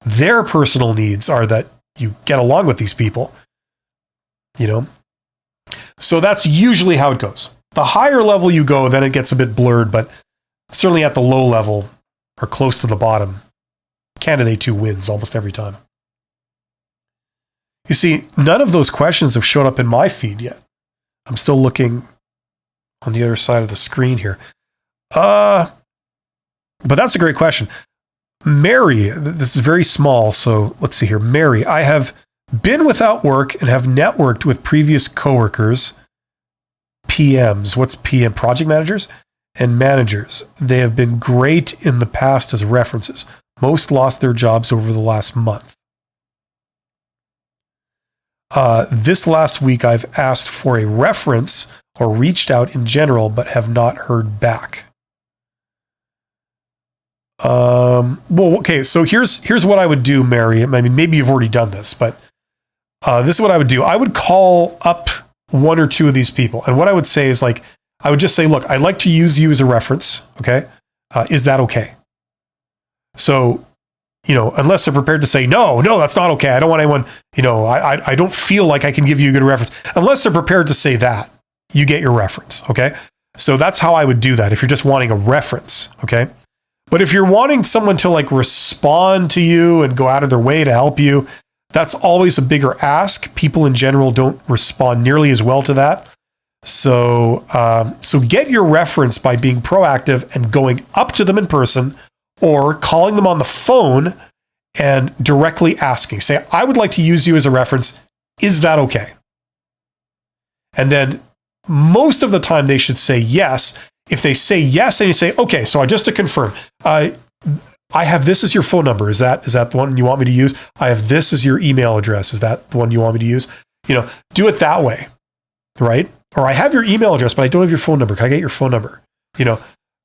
S1: their personal needs are that you get along with these people, you know? So that's usually how it goes. The higher level you go, then it gets a bit blurred, but certainly at the low level or close to the bottom, candidate 2 wins almost every time. You see, none of those questions have shown up in my feed yet. I'm still looking on the other side of the screen here. But that's a great question. Mary, this is very small, so let's see here. Mary, I have been without work and have networked with previous coworkers, PMs. What's PM? Project managers and managers. They have been great in the past as references. Most lost their jobs over the last month. This last week, I've asked for a reference or reached out in general, but have not heard back. Well, okay, so here's what I would do, Mary. I mean, maybe you've already done this, but this is what I would do. I would call up 1 or 2 of these people. And what I would say is, like, I would just say, look, I'd like to use you as a reference. Okay. Is that okay? So, you know, unless they're prepared to say, no, that's not okay. I don't want anyone, you know, I don't feel like I can give you a good reference. Unless they're prepared to say that, you get your reference. Okay. So that's how I would do that if you're just wanting a reference. Okay. But if you're wanting someone to like respond to you and go out of their way to help you, That's always a bigger ask. People in general don't respond nearly as well to that. So, so get your reference by being proactive and going up to them in person or calling them on the phone and directly asking. Say, I would like to use you as a reference. Is that okay? And then most of the time they should say yes. If they say yes, and you say, okay, so just to confirm, I have this as your phone number. Is that the one you want me to use? I have this as your email address. Is that the one you want me to use? Do it that way, right? Or I have your email address, but I don't have your phone number. Can I get your phone number?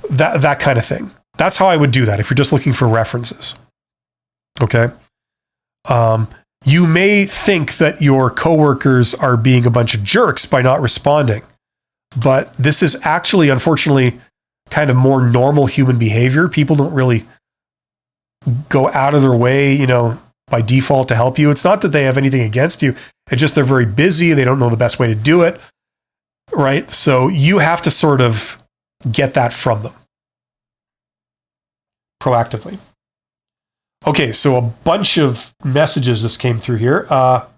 S1: That kind of thing. That's how I would do that if you're just looking for references. Okay. You may think that your coworkers are being a bunch of jerks by not responding, but this is actually, unfortunately, kind of more normal human behavior. People don't really go out of their way, by default to help you. It's not that they have anything against you. It's just they're very busy. They don't know the best way to do it. Right? So you have to sort of get that from them proactively. Okay, so a bunch of messages just came through here. So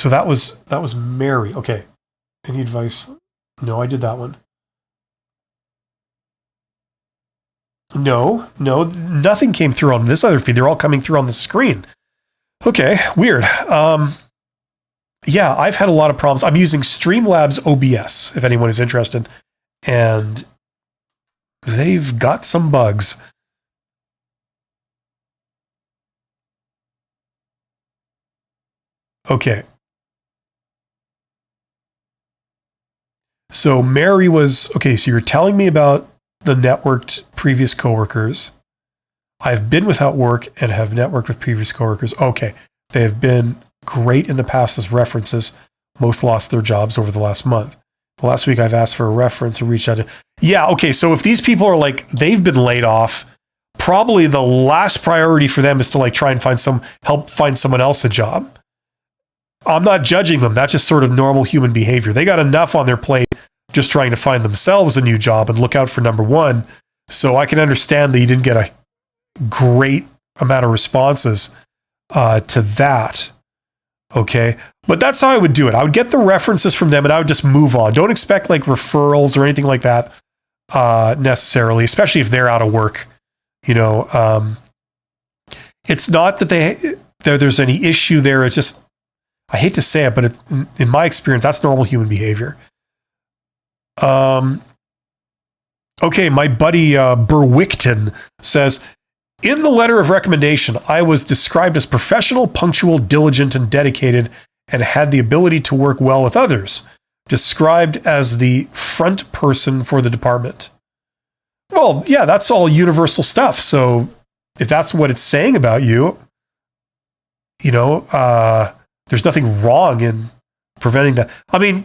S1: that was Mary. Okay. Any advice? No, I did that one. No, nothing came through on this other feed. They're all coming through on the screen. Okay, weird. Yeah, I've had a lot of problems. I'm using Streamlabs OBS, if anyone is interested, and they've got some bugs. Okay. So Mary so you're telling me about the networked previous coworkers. I've been without work and have networked with previous coworkers. Okay. They have been great in the past as references. Most lost their jobs over the last month. The last week I've asked for a reference and reached out to... Yeah, okay, so if these people are they've been laid off, probably the last priority for them is to try and help find someone else a job. I'm not judging them. That's just sort of normal human behavior. They got enough on their plate just trying to find themselves a new job and look out for number one. So I can understand that you didn't get a great amount of responses to that. Okay. But that's how I would do it. I would get the references from them and I would just move on. Don't expect referrals or anything like that necessarily, especially if they're out of work. It's not that there's any issue there. It's just, I hate to say it, but in my experience, that's normal human behavior. Okay, my buddy Berwickton says, in the letter of recommendation, I was described as professional, punctual, diligent, and dedicated, and had the ability to work well with others. Described as the front person for the department. Well, yeah, that's all universal stuff. So if that's what it's saying about you, there's nothing wrong in preventing that. I mean,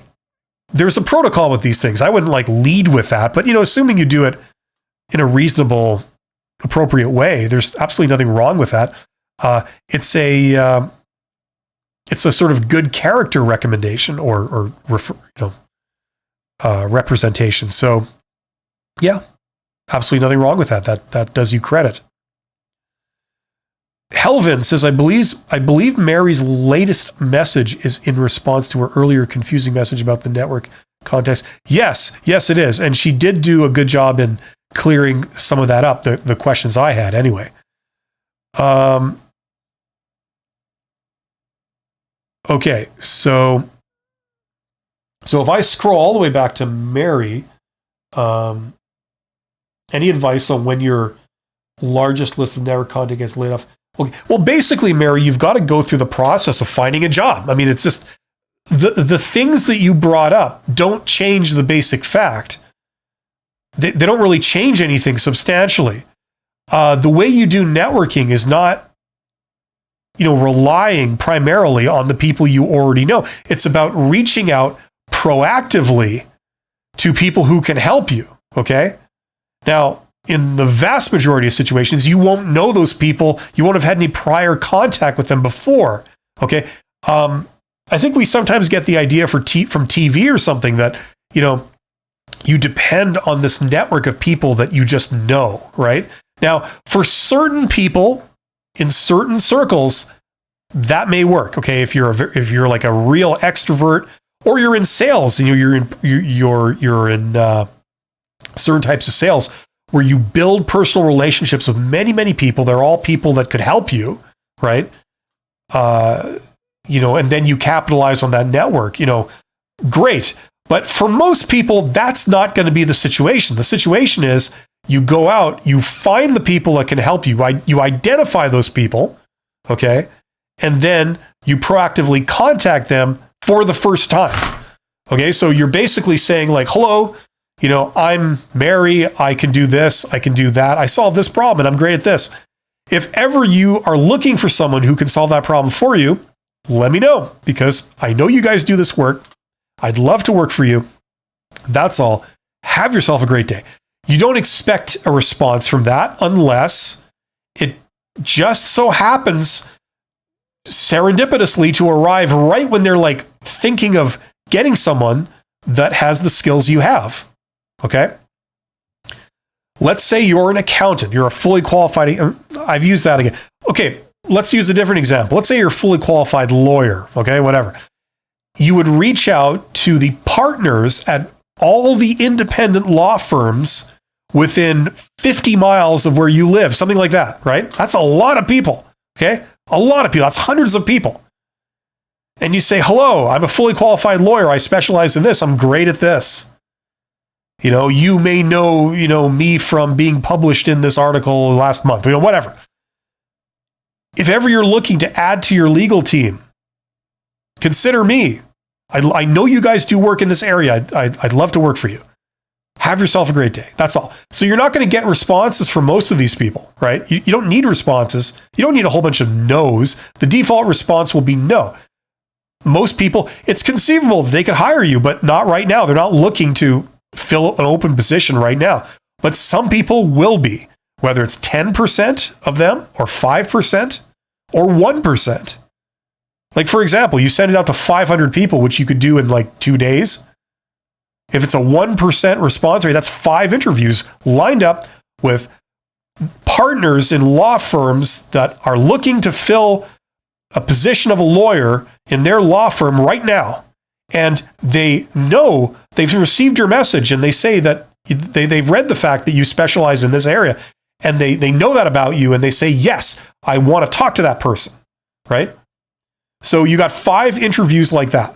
S1: there's a protocol with these things. I wouldn't lead with that, but assuming you do it in a reasonable, appropriate way, there's absolutely nothing wrong with that. It's a sort of good character recommendation or representation. So yeah, absolutely nothing wrong with that. That does you credit. Helvin says, I believe Mary's latest message is in response to her earlier confusing message about the network context. Yes, it is. And she did do a good job in clearing some of that up, the questions I had anyway. Okay, so if I scroll all the way back to Mary, any advice on when your largest list of network content gets laid off? Okay. Well, basically, Mary, you've got to go through the process of finding a job. I mean, it's just the things that you brought up don't change the basic fact. They don't really change anything substantially. The way you do networking is not, relying primarily on the people you already know. It's about reaching out proactively to people who can help you. Okay. Now, in the vast majority of situations, you won't know those people. You won't have had any prior contact with them before. Okay. I think we sometimes get the idea from TV or something that, you depend on this network of people that you just know, right? Now, for certain people in certain circles, that may work. Okay, if you're like a real extrovert, or you're in sales and you're in certain types of sales where you build personal relationships with many people. They're all people that could help you, right? And then you capitalize on that network. Great. But for most people, that's not going to be the situation. The situation is you go out, you find the people that can help you. You identify those people, okay? And then you proactively contact them for the first time. Okay, so you're basically saying like, hello, I'm Mary, I can do this, I can do that, I solve this problem, and I'm great at this. If ever you are looking for someone who can solve that problem for you, let me know, because I know you guys do this work. I'd love to work for you. That's all. Have yourself a great day. You don't expect a response from that unless it just so happens serendipitously to arrive right when they're like thinking of getting someone that has the skills you have. Okay? Let's say you're an accountant. You're a fully qualified, I've used that again. Okay, let's use a different example. Let's say you're a fully qualified lawyer. Okay, whatever. You would reach out to the partners at all the independent law firms within 50 miles of where you live, something like that, right? That's a lot of people, okay? A lot of people. That's hundreds of people. And you say, hello, I'm a fully qualified lawyer. I specialize in this. I'm great at this. You may know, me from being published in this article last month, whatever. If ever you're looking to add to your legal team, consider me. I know you guys do work in this area. I'd love to work for you. Have yourself a great day. That's all. So you're not going to get responses from most of these people, right? You don't need responses. You don't need a whole bunch of no's. The default response will be no. Most people, it's conceivable that they could hire you, but not right now. They're not looking to fill an open position right now. But some people will be, whether it's 10% of them or 5% or 1%. Like, for example, you send it out to 500 people, which you could do in like 2 days. If it's a 1% response rate, that's 5 interviews lined up with partners in law firms that are looking to fill a position of a lawyer in their law firm right now. And they know they've received your message, and they say that they've read the fact that you specialize in this area, and they know that about you, and they say, yes, I want to talk to that person, right? So you got 5 interviews like that,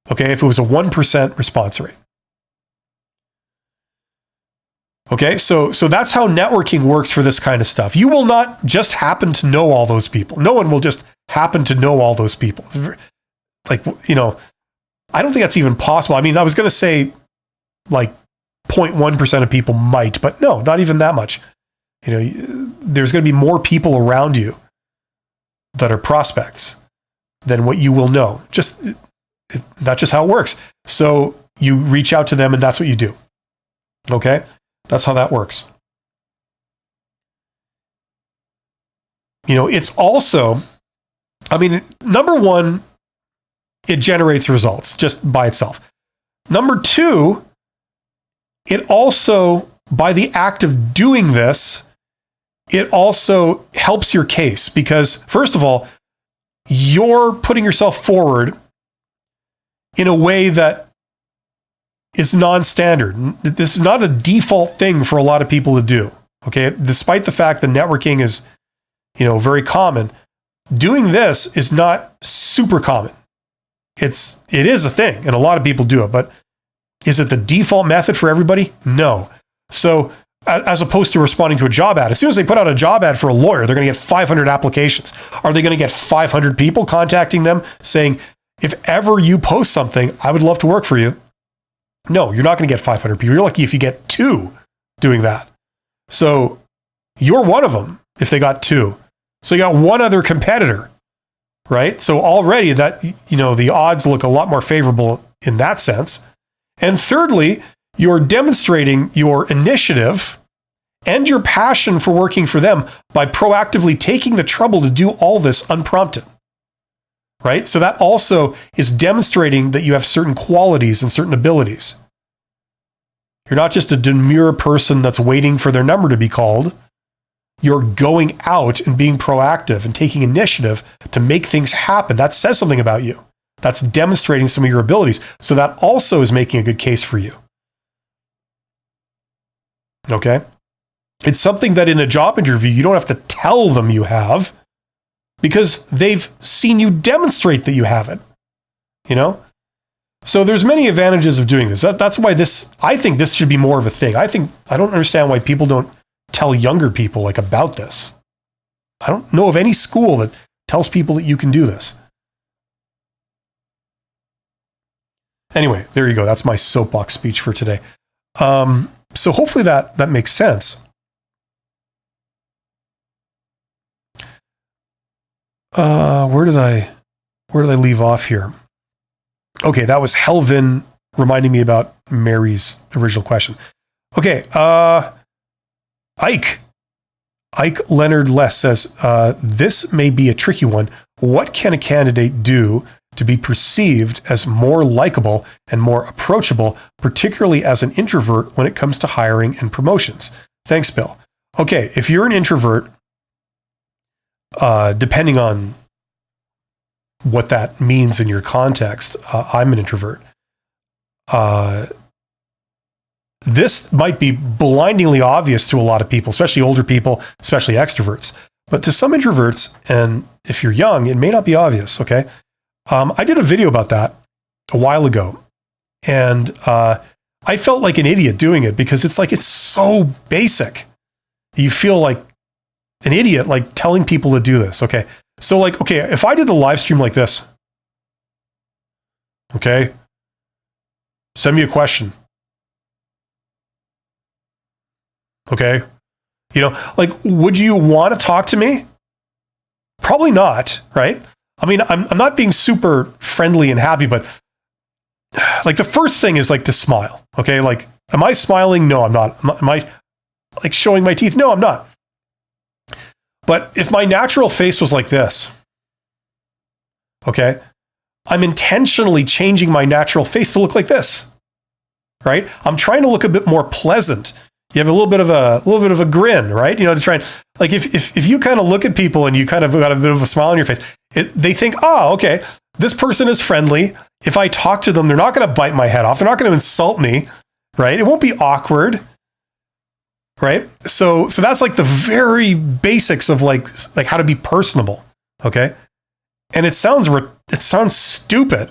S1: okay, if it was a 1% response rate. Okay, so that's how networking works for this kind of stuff. You will not just happen to know all those people. No one will just happen to know all those people. Like, I don't think that's even possible. I mean, I was going to say like 0.1% of people might, but no, not even that much. There's going to be more people around you that are prospects than what you will know. That's just how it works. So you reach out to them, and that's what you do. Okay? That's how that works. It's also, number one, it generates results just by itself. Number two, it also, by the act of doing this, it also helps your case because, first of all, you're putting yourself forward in a way that is non-standard. This is not a default thing for a lot of people to do. Okay, despite the fact that networking is, very common, doing this is not super common. It is a thing, and a lot of people do it. But is it the default method for everybody? No. So, as opposed to responding to a job ad, as soon as they put out a job ad for a lawyer, they're going to get 500 applications. Are they going to get 500 people contacting them saying, if ever you post something, I would love to work for you? No, you're not going to get 500 people. You're lucky if you get 2 doing that. So you're one of them if they got 2. So you got one other competitor, right? So already that, the odds look a lot more favorable in that sense. And thirdly, you're demonstrating your initiative and your passion for working for them by proactively taking the trouble to do all this unprompted. Right? So that also is demonstrating that you have certain qualities and certain abilities. You're not just a demure person that's waiting for their number to be called. you're going out and being proactive and taking initiative to make things happen. That says something about you. That's demonstrating some of your abilities. So that also is making a good case for you. Okay? It's something that in a job interview, you don't have to tell them you have because they've seen you demonstrate that you have it. You know? So there's many advantages of doing this. That's why I think this should be more of a thing. I don't understand why people don't tell younger people like about this. I don't know of any school that tells people that you can do this. Anyway, there you go. That's my soapbox speech for today. So hopefully that makes sense. Where did I leave off here? Okay, that was Helvin reminding me about Mary's original question. Okay, Ike Leonard Less says, this may be a tricky one. What can a candidate do to be perceived as more likable and more approachable, particularly as an introvert when it comes to hiring and promotions? Thanks, Bill. Okay, if you're an introvert, depending on what that means in your context, I'm an introvert. This might be blindingly obvious to a lot of people, especially older people, especially extroverts. But to some introverts, and if you're young, it may not be obvious, okay? I did a video about that a while ago, and I felt like an idiot doing it because it's so basic. You feel like an idiot, like telling people to do this, okay? So if I did a live stream like this, okay, send me a question. Okay. Would you want to talk to me? Probably not, right? I mean, I'm not being super friendly and happy, but the first thing is to smile. Okay. Am I smiling? No, I'm not. Am I showing my teeth? No, I'm not. But if my natural face was like this, okay, I'm intentionally changing my natural face to look like this, right? I'm trying to look a bit more pleasant. You have a little bit of a grin, right? To try and if you kind of look at people and you kind of got a bit of a smile on your face, they think, oh, okay, this person is friendly. If I talk to them, they're not going to bite my head off. They're not going to insult me, right? It won't be awkward, right? So that's the very basics of how to be personable, okay? And it sounds stupid,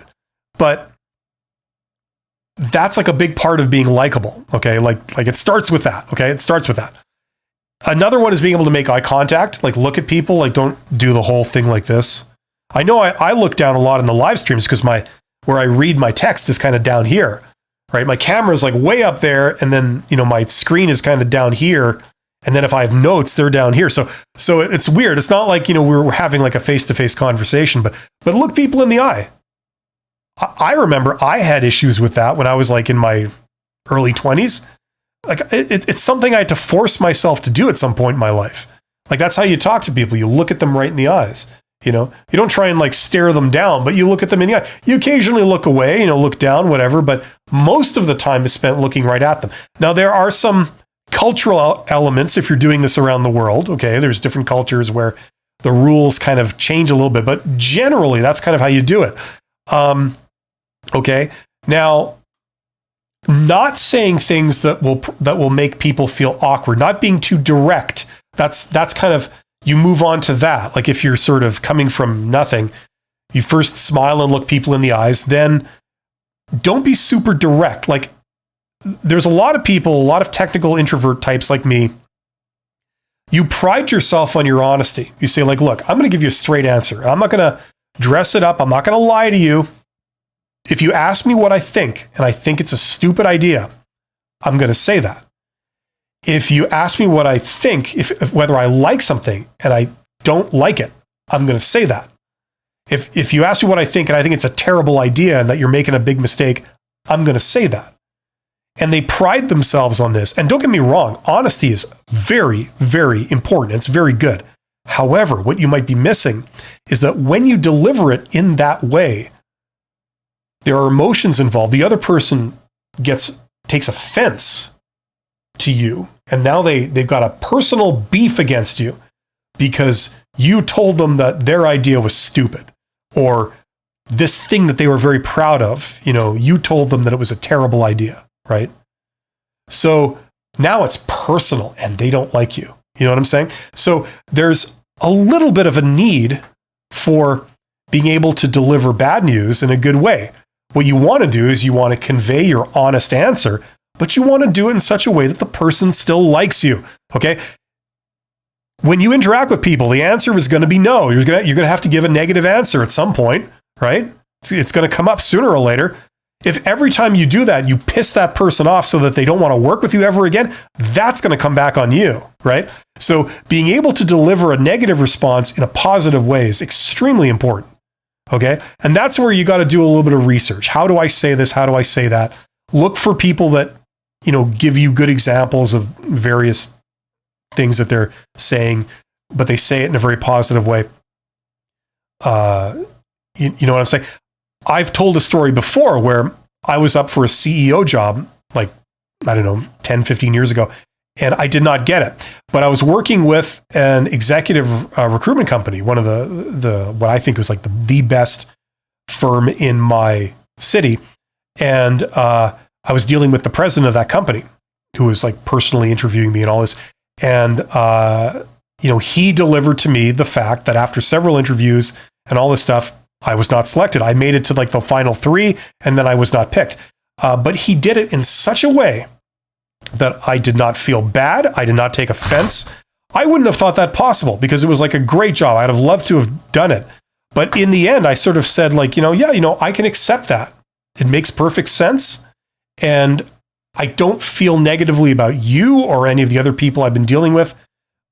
S1: but that's a big part of being likable, okay? It starts with that, okay? It starts with that. Another one is being able to make eye contact, look at people, don't do the whole thing like this. I know I look down a lot in the live streams because where I read my text is kind of down here, right? My camera is way up there, and then, my screen is kind of down here. And then if I have notes, they're down here. So it's weird. It's not we're having a face-to-face conversation, but look people in the eye. I remember I had issues with that when I was in my early 20s. It's something I had to force myself to do at some point in my life. That's how you talk to people. You look at them right in the eyes. You don't try and stare them down, but you look at them in the eye. You occasionally look away, look down, whatever, but most of the time is spent looking right at them. Now, there are some cultural elements if you're doing this around the world. Okay, there's different cultures where the rules kind of change a little bit, but generally that's kind of how you do it. Okay. Now, not saying things that will make people feel awkward, not being too direct. That's kind of, you move on to that. If you're sort of coming from nothing, you first smile and look people in the eyes, then don't be super direct. There's a lot of people, a lot of technical introvert types like me. You pride yourself on your honesty. You say look, I'm going to give you a straight answer. I'm not going to dress it up. I'm not going to lie to you. If you ask me what I think, and I think it's a stupid idea, I'm going to say that. If you ask me what I think, if whether I like something and I don't like it, I'm going to say that. If you ask me what I think and I think it's a terrible idea and that you're making a big mistake, I'm going to say that. And they pride themselves on this. And don't get me wrong, honesty is very, very important. It's very good. However, what you might be missing is that when you deliver it in that way, there are emotions involved. The other person takes offense to you, and now they've got a personal beef against you because you told them that their idea was stupid, or this thing that they were very proud of, you told them that it was a terrible idea, right? So now it's personal and they don't like you. You know what I'm saying? So there's a little bit of a need for being able to deliver bad news in a good way. What you want to do is you want to convey your honest answer, but you want to do it in such a way that the person still likes you. Okay? When you interact with people, the answer is going to be no. You're going to have to give a negative answer at some point, right? It's going to come up sooner or later. If every time you do that, you piss that person off so that they don't want to work with you ever again, that's going to come back on you, right? So being able to deliver a negative response in a positive way is extremely important, okay? And that's where you got to do a little bit of research. How do I say this? How do I say that? Look for people that, give you good examples of various things that they're saying, but they say it in a very positive way. You know what I'm saying? I've told a story before where I was up for a CEO job, 10, 15 years ago, and I did not get it. But I was working with an executive recruitment company, one of the what I think was like the best firm in my city. And I was dealing with the president of that company, who was like personally interviewing me and all this. And, he delivered to me the fact that after several interviews and all this stuff, I was not selected. I made it to like the final 3, and then I was not picked. But he did it in such a way that I did not feel bad. I did not take offense. I wouldn't have thought that possible because it was like a great job. I'd have loved to have done it. But in the end, I sort of said like, I can accept that. It makes perfect sense. And I don't feel negatively about you or any of the other people I've been dealing with.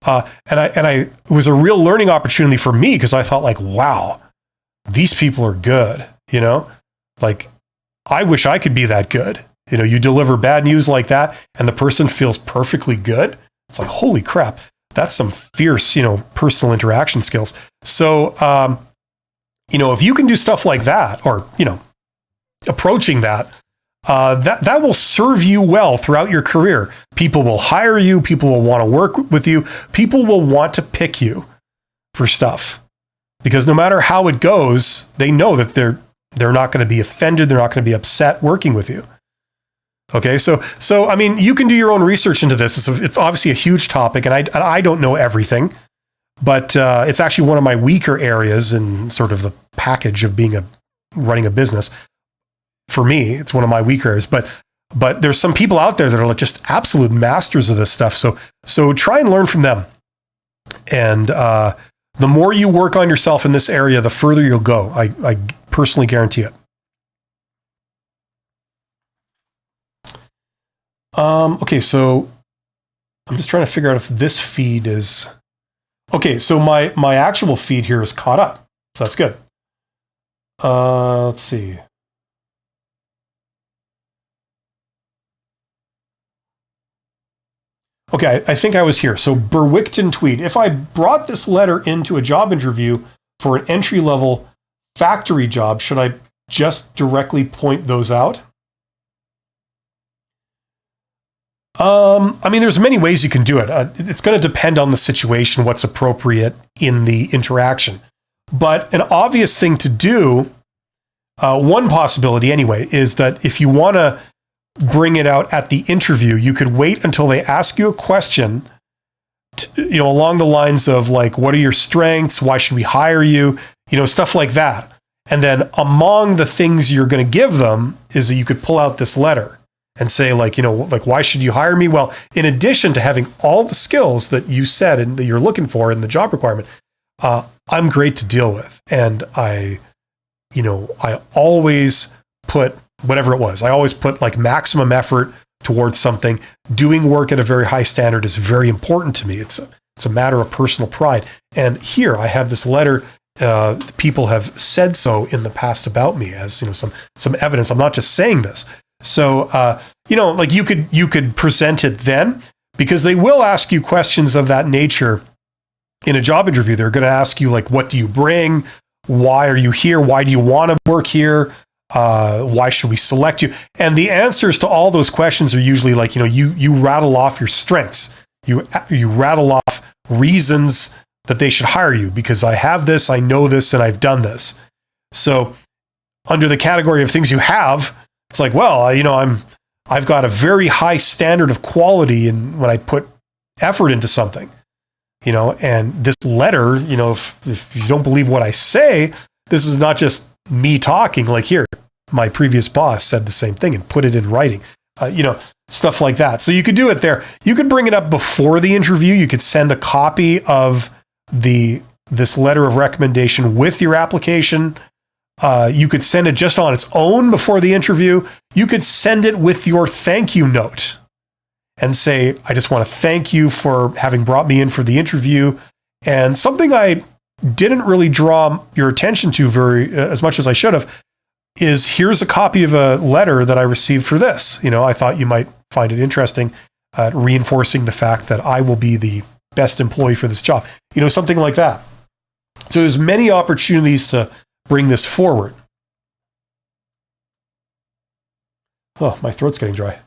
S1: It was a real learning opportunity for me because I thought like, wow, these people are good, like I wish I could be that good. You deliver bad news like that and the person feels perfectly good. It's like, holy crap, that's some fierce, personal interaction skills. So, if you can do stuff like that or, approaching that, that will serve you well throughout your career. People will hire you. People will want to work with you. People will want to pick you for stuff. Because no matter how it goes, they know that they're not going to be offended. They're not going to be upset working with you. Okay, so I mean, you can do your own research into this. It's obviously a huge topic, and I don't know everything, but it's actually one of my weaker areas in sort of the package of running a business. For me, it's one of my weaker areas. But there's some people out there that are just absolute masters of this stuff. So try and learn from them. And the more you work on yourself in this area, the further you'll go. I personally guarantee it. Okay, so I'm just trying to figure out if this feed is... Okay, so my actual feed here is caught up. So that's good. Let's see. Okay, I think I was here. So Berwickton tweet. If I brought this letter into a job interview for an entry-level factory job, should I just directly point those out? I mean, there's many ways you can do it. It's going to depend on the situation, what's appropriate in the interaction. But an obvious thing to do, one possibility anyway, is that if you want to bring it out at the interview, you could wait until they ask you a question, along the lines of like, what are your strengths? Why should we hire you? Stuff like that. And then among the things you're going to give them is that you could pull out this letter and say like, why should you hire me? Well, in addition to having all the skills that you said and that you're looking for in the job requirement, I'm great to deal with. And I always put whatever it was. I always put like maximum effort towards something. Doing work at a very high standard is very important to me. It's a matter of personal pride. And here I have this letter. People have said so in the past about me as some evidence. I'm not just saying this. So like you could present it then, because they will ask you questions of that nature in a job interview. They're going to ask you like, what do you bring? Why are you here? Why do you want to work here? Why should we select you? And the answers to all those questions are usually like, you rattle off your strengths. You rattle off reasons that they should hire you because I have this, I know this, and I've done this. So under the category of things you have, it's like, well, I've got a very high standard of quality and when I put effort into something, and this letter, if you don't believe what I say, this is not just me talking, like here, my previous boss said the same thing and put it in writing, stuff like that. So you could do it there. You could bring it up before the interview. You could send a copy of this letter of recommendation with your application. You could send it just on its own before the interview. You could send it with your thank you note and say, I just want to thank you for having brought me in for the interview. And something I didn't really draw your attention to as much as I should have is here's a copy of a letter that I received for this. I thought you might find it interesting, reinforcing the fact that I will be the best employee for this job. Something like that. So there's many opportunities to bring this forward. Oh, my throat's getting dry.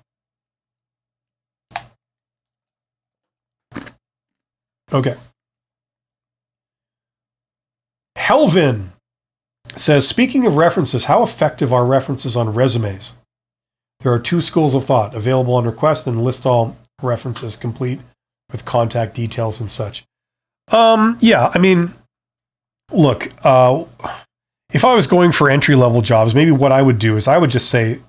S1: Okay. Helvin says, speaking of references, how effective are references on resumes? There are 2 schools of thought available on request and list all references complete with contact details and such. Yeah, look, if I was going for entry-level jobs, maybe what I would do is I would just say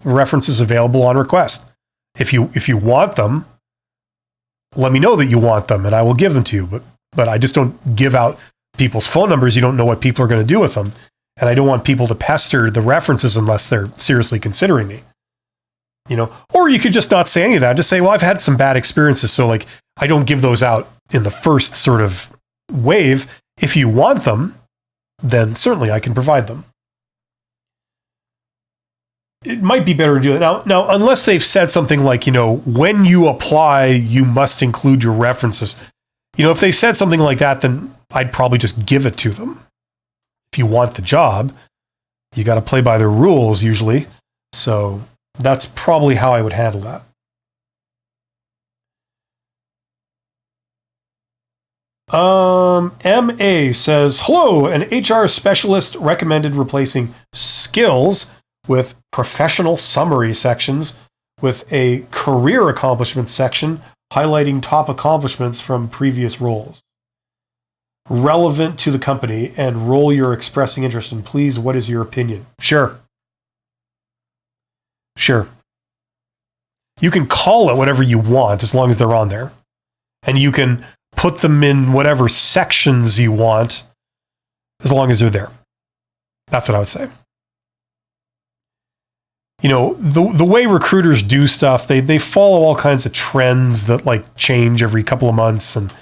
S1: references available on request. If you want them, let me know that you want them and I will give them to you. But I just don't give out people's phone numbers. You don't know what people are going to do with them. And I don't want people to pester the references unless they're seriously considering me. Or you could just not say any of that. Just say, well, I've had some bad experiences. So I don't give those out in the first sort of wave. If you want them, then certainly I can provide them. It might be better to do it now, unless they've said something like, when you apply, you must include your references. If they said something like that, then I'd probably just give it to them. If you want the job, you got to play by their rules usually. So that's probably how I would handle that. MA says, hello, an HR specialist recommended replacing skills with professional summary sections with a career accomplishments section highlighting top accomplishments from previous roles. Relevant to the company and role you're expressing interest in. Please, what is your opinion? Sure. You can call it whatever you want as long as they're on there. And you can put them in whatever sections you want as long as they're there. That's what I would say. The way recruiters do stuff, they follow all kinds of trends that change every couple of months. And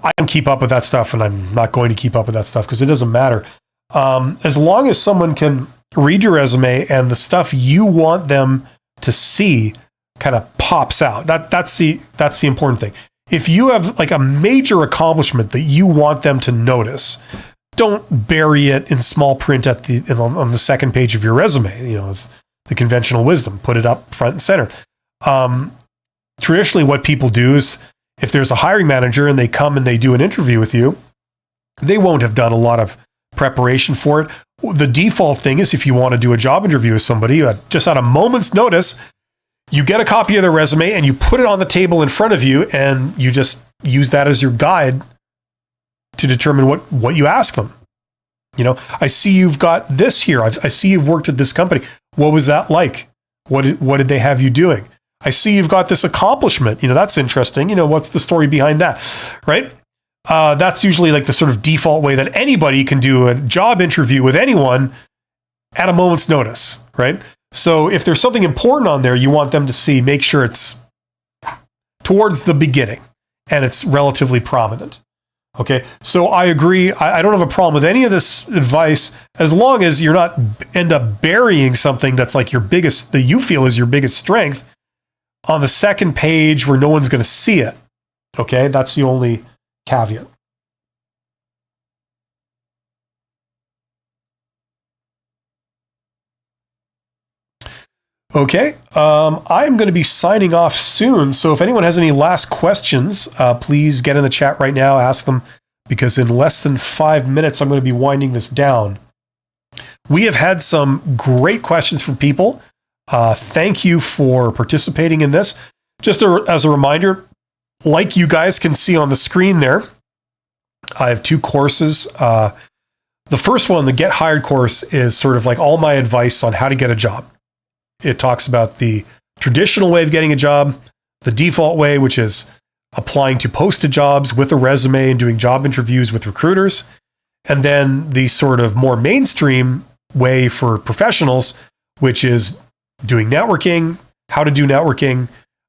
S1: I don't keep up with that stuff, and I'm not going to keep up with that stuff because it doesn't matter. As long as someone can read your resume and the stuff you want them to see kind of pops out, that's the important thing. If you have a major accomplishment that you want them to notice, don't bury it in small print on the second page of your resume. It's the conventional wisdom. Put it up front and center. Traditionally, what people do is if there's a hiring manager and they come and they do an interview with you, they won't have done a lot of preparation for it. The default thing is if you want to do a job interview with somebody, just at a moment's notice, you get a copy of their resume and you put it on the table in front of you and you just use that as your guide to determine what you ask them. I see you've got this here. I see you've worked at this company. What was that like? What did they have you doing? I see you've got this accomplishment. That's interesting. What's the story behind that? Right? That's usually the sort of default way that anybody can do a job interview with anyone at a moment's notice, right? So if there's something important on there you want them to see, make sure it's towards the beginning and it's relatively prominent. Okay, so I agree. I don't have a problem with any of this advice as long as you're not end up burying something that's that you feel is your biggest strength on the second page where no one's going to see it. Okay, that's the only caveat. Okay, I'm going to be signing off soon. So if anyone has any last questions, please get in the chat right now, ask them, because in less than 5 minutes, I'm going to be winding this down. We have had some great questions from people. Thank you for participating in this. Just as a reminder, like you guys can see on the screen there, I have 2 courses. The first one, the Get Hired course, is sort of like all my advice on how to get a job. It talks about the traditional way of getting a job, the default way, which is applying to posted jobs with a resume and doing job interviews with recruiters, and then the sort of more mainstream way for professionals, which is doing networking, how to do networking.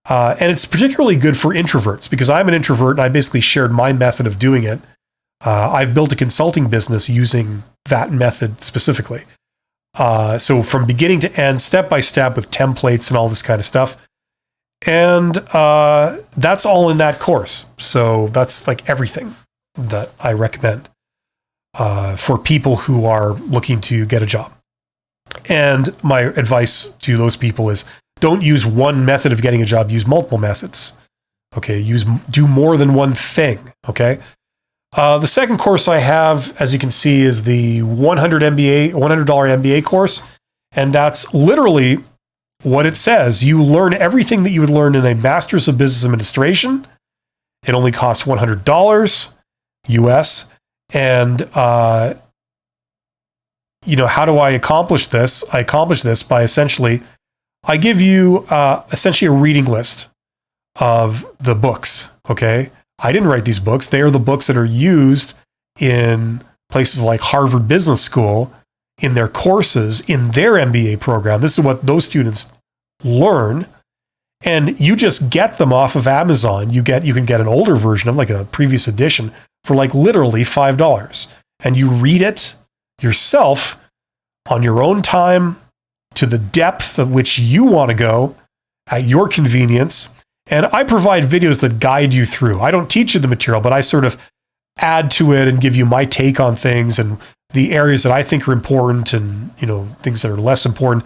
S1: And it's particularly good for introverts because I'm an introvert and I basically shared my method of doing it. I've built a consulting business using that method specifically. So from beginning to end, step by step with templates and all this kind of stuff. And that's all in that course. So that's like everything that I recommend for people who are looking to get a job. And my advice to those people is don't use one method of getting a job, use multiple methods. Okay, do more than one thing. Okay. The second course I have, as you can see, is the $100 MBA course. And that's literally what it says. You learn everything that you would learn in a Master's of Business Administration. It only costs $100 US. And, how do I accomplish this? I accomplish this by I give you essentially a reading list of the books. Okay. I didn't write these books. They are the books that are used in places like Harvard Business School in their courses, in their MBA program. This is what those students learn. And you just get them off of Amazon. You can get an older version of like a previous edition for like literally $5. And you read it yourself on your own time to the depth of which you want to go at your convenience. And I provide videos that guide you through. I don't teach you the material, but I sort of add to it and give you my take on things and the areas that I think are important and, things that are less important.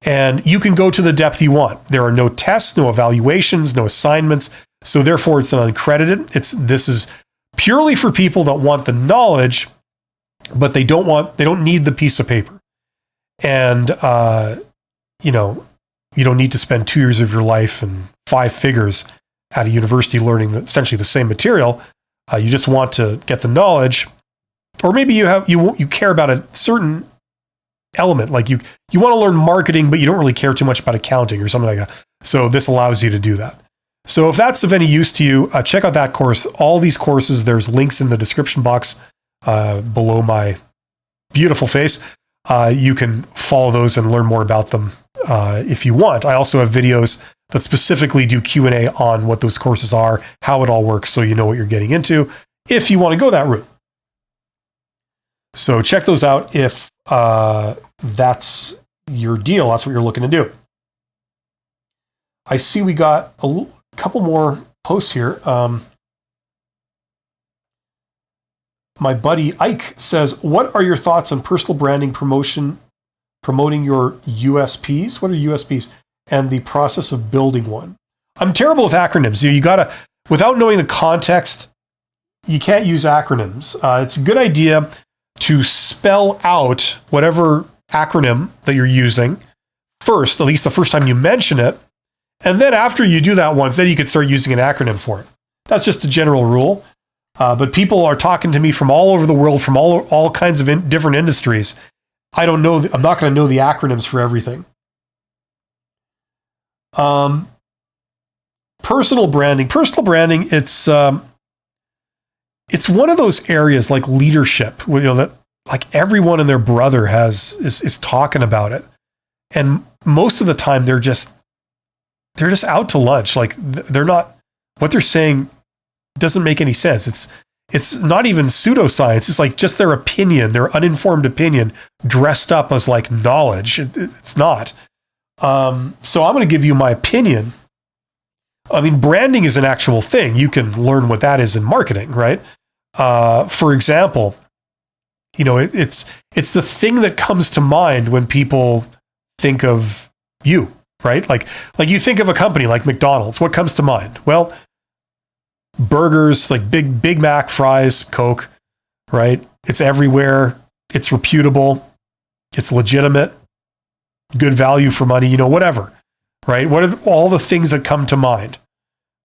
S1: And you can go to the depth you want. There are no tests, no evaluations, no assignments. So therefore it's an uncredited. This is purely for people that want the knowledge, but they don't need the piece of paper. And, you don't need to spend 2 years of your life and 5 figures at a university learning essentially the same material. You just want to get the knowledge, or maybe you care about a certain element, like you want to learn marketing, but you don't really care too much about accounting or something like that. So this allows you to do that. So if that's of any use to you, check out that course. All these courses, there's links in the description box below my beautiful face. You can follow those and learn more about them if you want. I also have videos that specifically do Q&A on what those courses are, how it all works, so you know what you're getting into if you want to go that route. So check those out if that's your deal. That's what you're looking to do. I see we got a couple more posts here. My buddy Ike says, what are your thoughts on personal branding promoting your USPs? What are USPs? And the process of building one. I'm terrible with acronyms. You gotta, without knowing the context, you can't use acronyms. It's a good idea to spell out whatever acronym that you're using first, at least the first time you mention it. And then after you do that once, then you can start using an acronym for it. That's just a general rule. But people are talking to me from all over the world, from all kinds of different industries. I don't know. I'm not going to know the acronyms for everything. Personal branding. It's one of those areas like leadership, that like everyone and their brother is talking about it, and most of the time they're just out to lunch. Like they're not, what they're saying doesn't make any sense. It's not even pseudoscience. It's like just their opinion, their uninformed opinion dressed up as like knowledge. It's not. So I'm going to give you my opinion. I mean, branding is an actual thing. You can learn what that is in marketing, right? For example, it's the thing that comes to mind when people think of you, right? Like you think of a company like McDonald's, what comes to mind? Well, burgers, like Big Mac, fries, Coke, right? It's everywhere. It's reputable. It's legitimate. Good value for money, whatever, right? What are all the things that come to mind?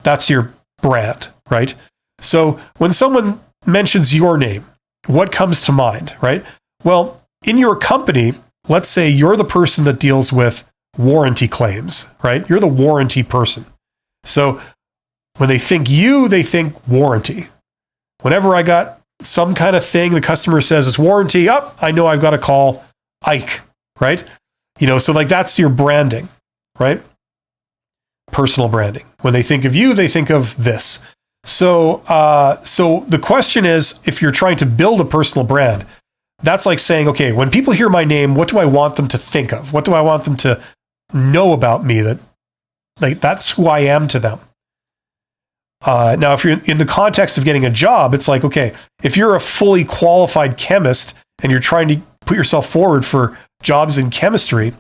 S1: That's your brand, right? So when someone mentions your name, what comes to mind, right? Well, in your company, let's say you're the person that deals with warranty claims, right? You're the warranty person. So when they think you, they think warranty. Whenever I got some kind of thing, the customer says it's warranty, I know I've got to call Ike, right? So like that's your branding, right? Personal branding. When they think of you, they think of this. So the question is, if you're trying to build a personal brand, that's like saying, okay, when people hear my name, what do I want them to think of? What do I want them to know about me that like that's who I am to them? Now, if you're in the context of getting a job, it's like, okay, if you're a fully qualified chemist and you're trying to put yourself forward for jobs in chemistry,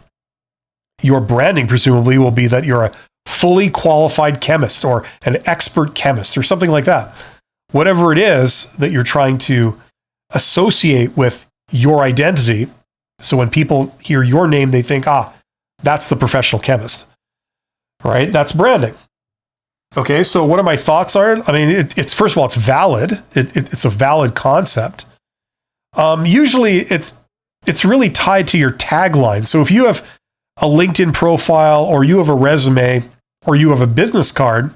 S1: your branding presumably will be that you're a fully qualified chemist or an expert chemist or something like that. Whatever it is that you're trying to associate with your identity. So when people hear your name, they think, that's the professional chemist, right? That's branding. Okay, so what are my thoughts are? I mean, it's first of all, it's valid. It's a valid concept. Usually it's really tied to your tagline. So if you have a LinkedIn profile or you have a resume or you have a business card,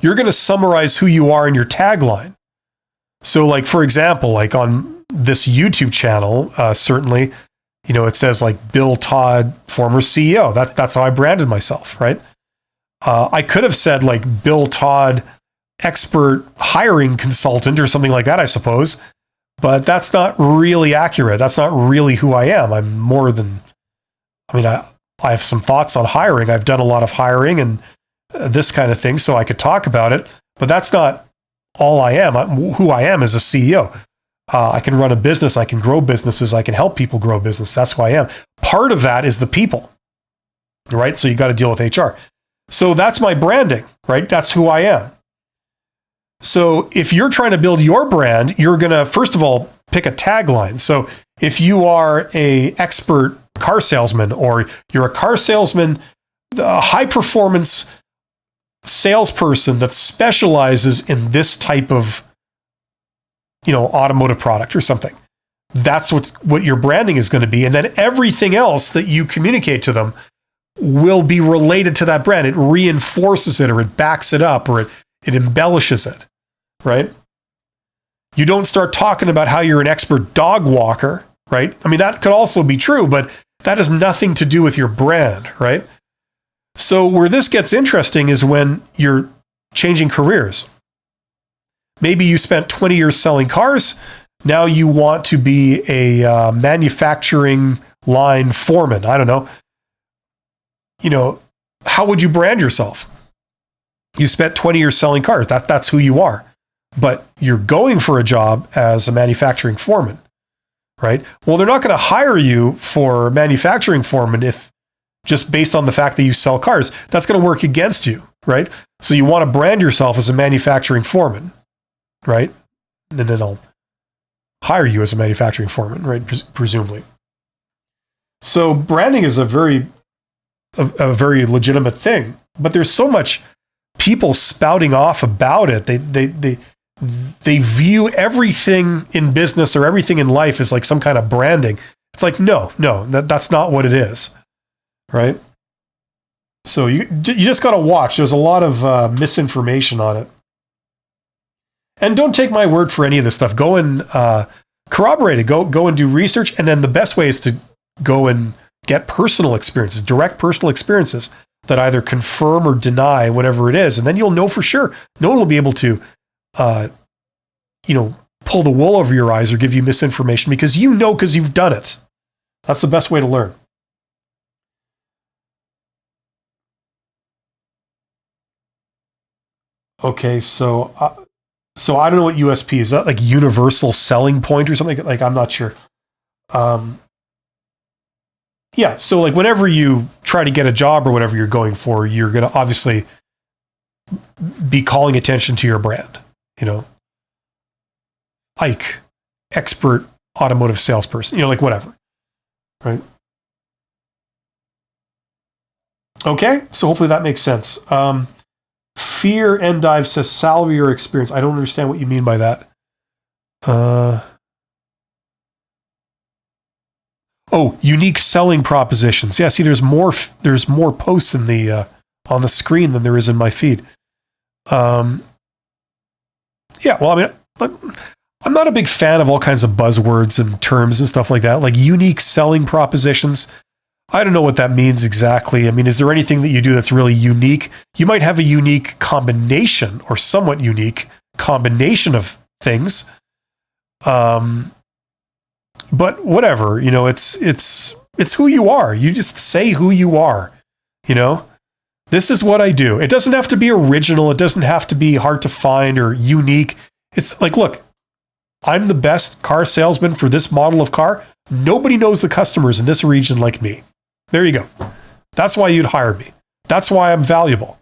S1: you're going to summarize who you are in your tagline. So like, for example, like on this YouTube channel, certainly, it says like Bill Todd, former CEO. That's how I branded myself, right? I could have said like Bill Todd, expert hiring consultant or something like that, I suppose. But that's not really accurate. That's not really who I am. I'm more than, I have some thoughts on hiring. I've done a lot of hiring and this kind of thing, so I could talk about it. But that's not all I am. Who I am is a CEO. I can run a business. I can grow businesses. I can help people grow business. That's who I am. Part of that is the people, right? So you got to deal with HR. So that's my branding, right? That's who I am. So if you're trying to build your brand, you're going to, first of all, pick a tagline. So if you are an expert car salesman or you're a car salesman, a high performance salesperson that specializes in this type of, automotive product or something, that's what your branding is going to be. And then everything else that you communicate to them will be related to that brand. It reinforces it or it backs it up or it embellishes it, right? You don't start talking about how you're an expert dog walker, right? I mean, that could also be true, but that has nothing to do with your brand, right? So where this gets interesting is when you're changing careers. Maybe you spent 20 years selling cars. Now you want to be a manufacturing line foreman. I don't know. How would you brand yourself? You spent 20 years selling cars. That's who you are. But you're going for a job as a manufacturing foreman, right? Well, they're not going to hire you for manufacturing foreman if just based on the fact that you sell cars. That's going to work against you, right? So you want to brand yourself as a manufacturing foreman, right? And then they'll hire you as a manufacturing foreman, right? Presumably. So branding is a very legitimate thing, but there's so much people spouting off about it. They view everything in business or everything in life as like some kind of branding. It's like, no, that's not what it is, right? So you just got to watch. There's a lot of misinformation on it. And don't take my word for any of this stuff. Go and corroborate it. Go and do research. And then the best way is to go and get personal experiences, direct personal experiences that either confirm or deny whatever it is. And then you'll know for sure. No one will be able to, pull the wool over your eyes or give you misinformation because because you've done it. That's the best way to learn. Okay, so I don't know what USP is. Is that like universal selling point or something? Like I'm not sure. Yeah. So like whenever you try to get a job or whatever you're going for, you're going to obviously be calling attention to your brand, Ike, expert automotive salesperson, like whatever. Right. Okay. So hopefully that makes sense. Fear Endive says salary or experience. I don't understand what you mean by that. Unique selling propositions. Yeah, see, there's more posts in the on the screen than there is in my feed. Yeah, well, I mean, I'm not a big fan of all kinds of buzzwords and terms and stuff like that, like unique selling propositions. I don't know what that means exactly. I mean, is there anything that you do that's really unique? You might have a unique combination or somewhat unique combination of things. But whatever, it's who you are. You just say who you are, This is what I do. It doesn't have to be original. It doesn't have to be hard to find or unique. It's like, look, I'm the best car salesman for this model of car. Nobody knows the customers in this region like me. There you go. That's why you'd hire me. That's why I'm valuable.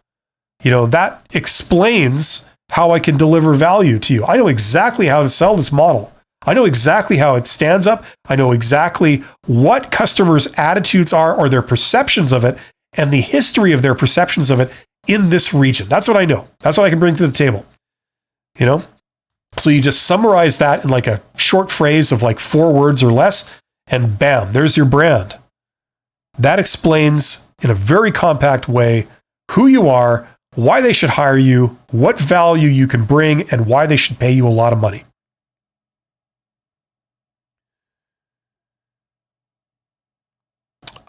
S1: That explains how I can deliver value to you. I know exactly how to sell this model. I know exactly how it stands up. I know exactly what customers' attitudes are or their perceptions of it and the history of their perceptions of it in this region. That's what I know. That's what I can bring to the table. So you just summarize that in like a short phrase of like 4 words or less, and bam, there's your brand. That explains in a very compact way who you are, why they should hire you, what value you can bring, and why they should pay you a lot of money.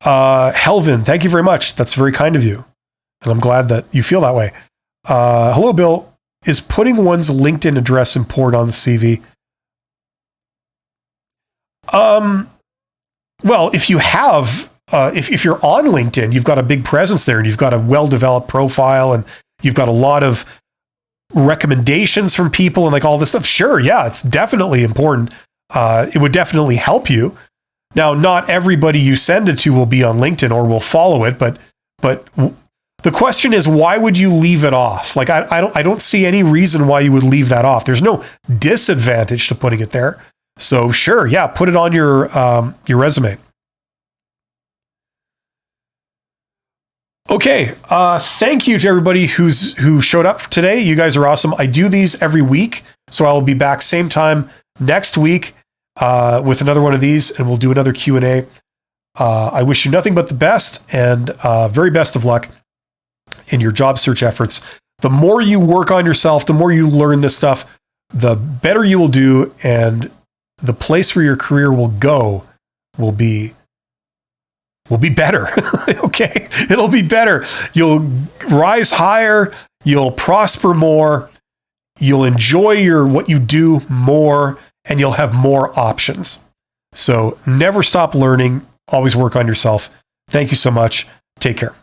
S1: Helvin, thank you very much. That's very kind of you. And I'm glad that you feel that way. Hello, Bill. Is putting one's LinkedIn address important on the CV? Well, if you have, if you're on LinkedIn, you've got a big presence there and you've got a well-developed profile and you've got a lot of recommendations from people and like all this stuff. Sure. Yeah, it's definitely important. It would definitely help you. Now, not everybody you send it to will be on LinkedIn or will follow it, but the question is, why would you leave it off? Like, I don't see any reason why you would leave that off. There's no disadvantage to putting it there. So sure, yeah, put it on your resume. Okay, thank you to everybody who showed up today. You guys are awesome. I do these every week, so I will be back same time next week with another one of these, and we'll do another Q&A. I wish you nothing but the best and very best of luck in your job search efforts. The more you work on yourself, the more you learn this stuff, the better you will do, and the place where your career will go will be better. Okay, it'll be better. You'll rise higher. You'll prosper more. You'll enjoy what you do more, and you'll have more options. So never stop learning. Always work on yourself. Thank you so much. Take care.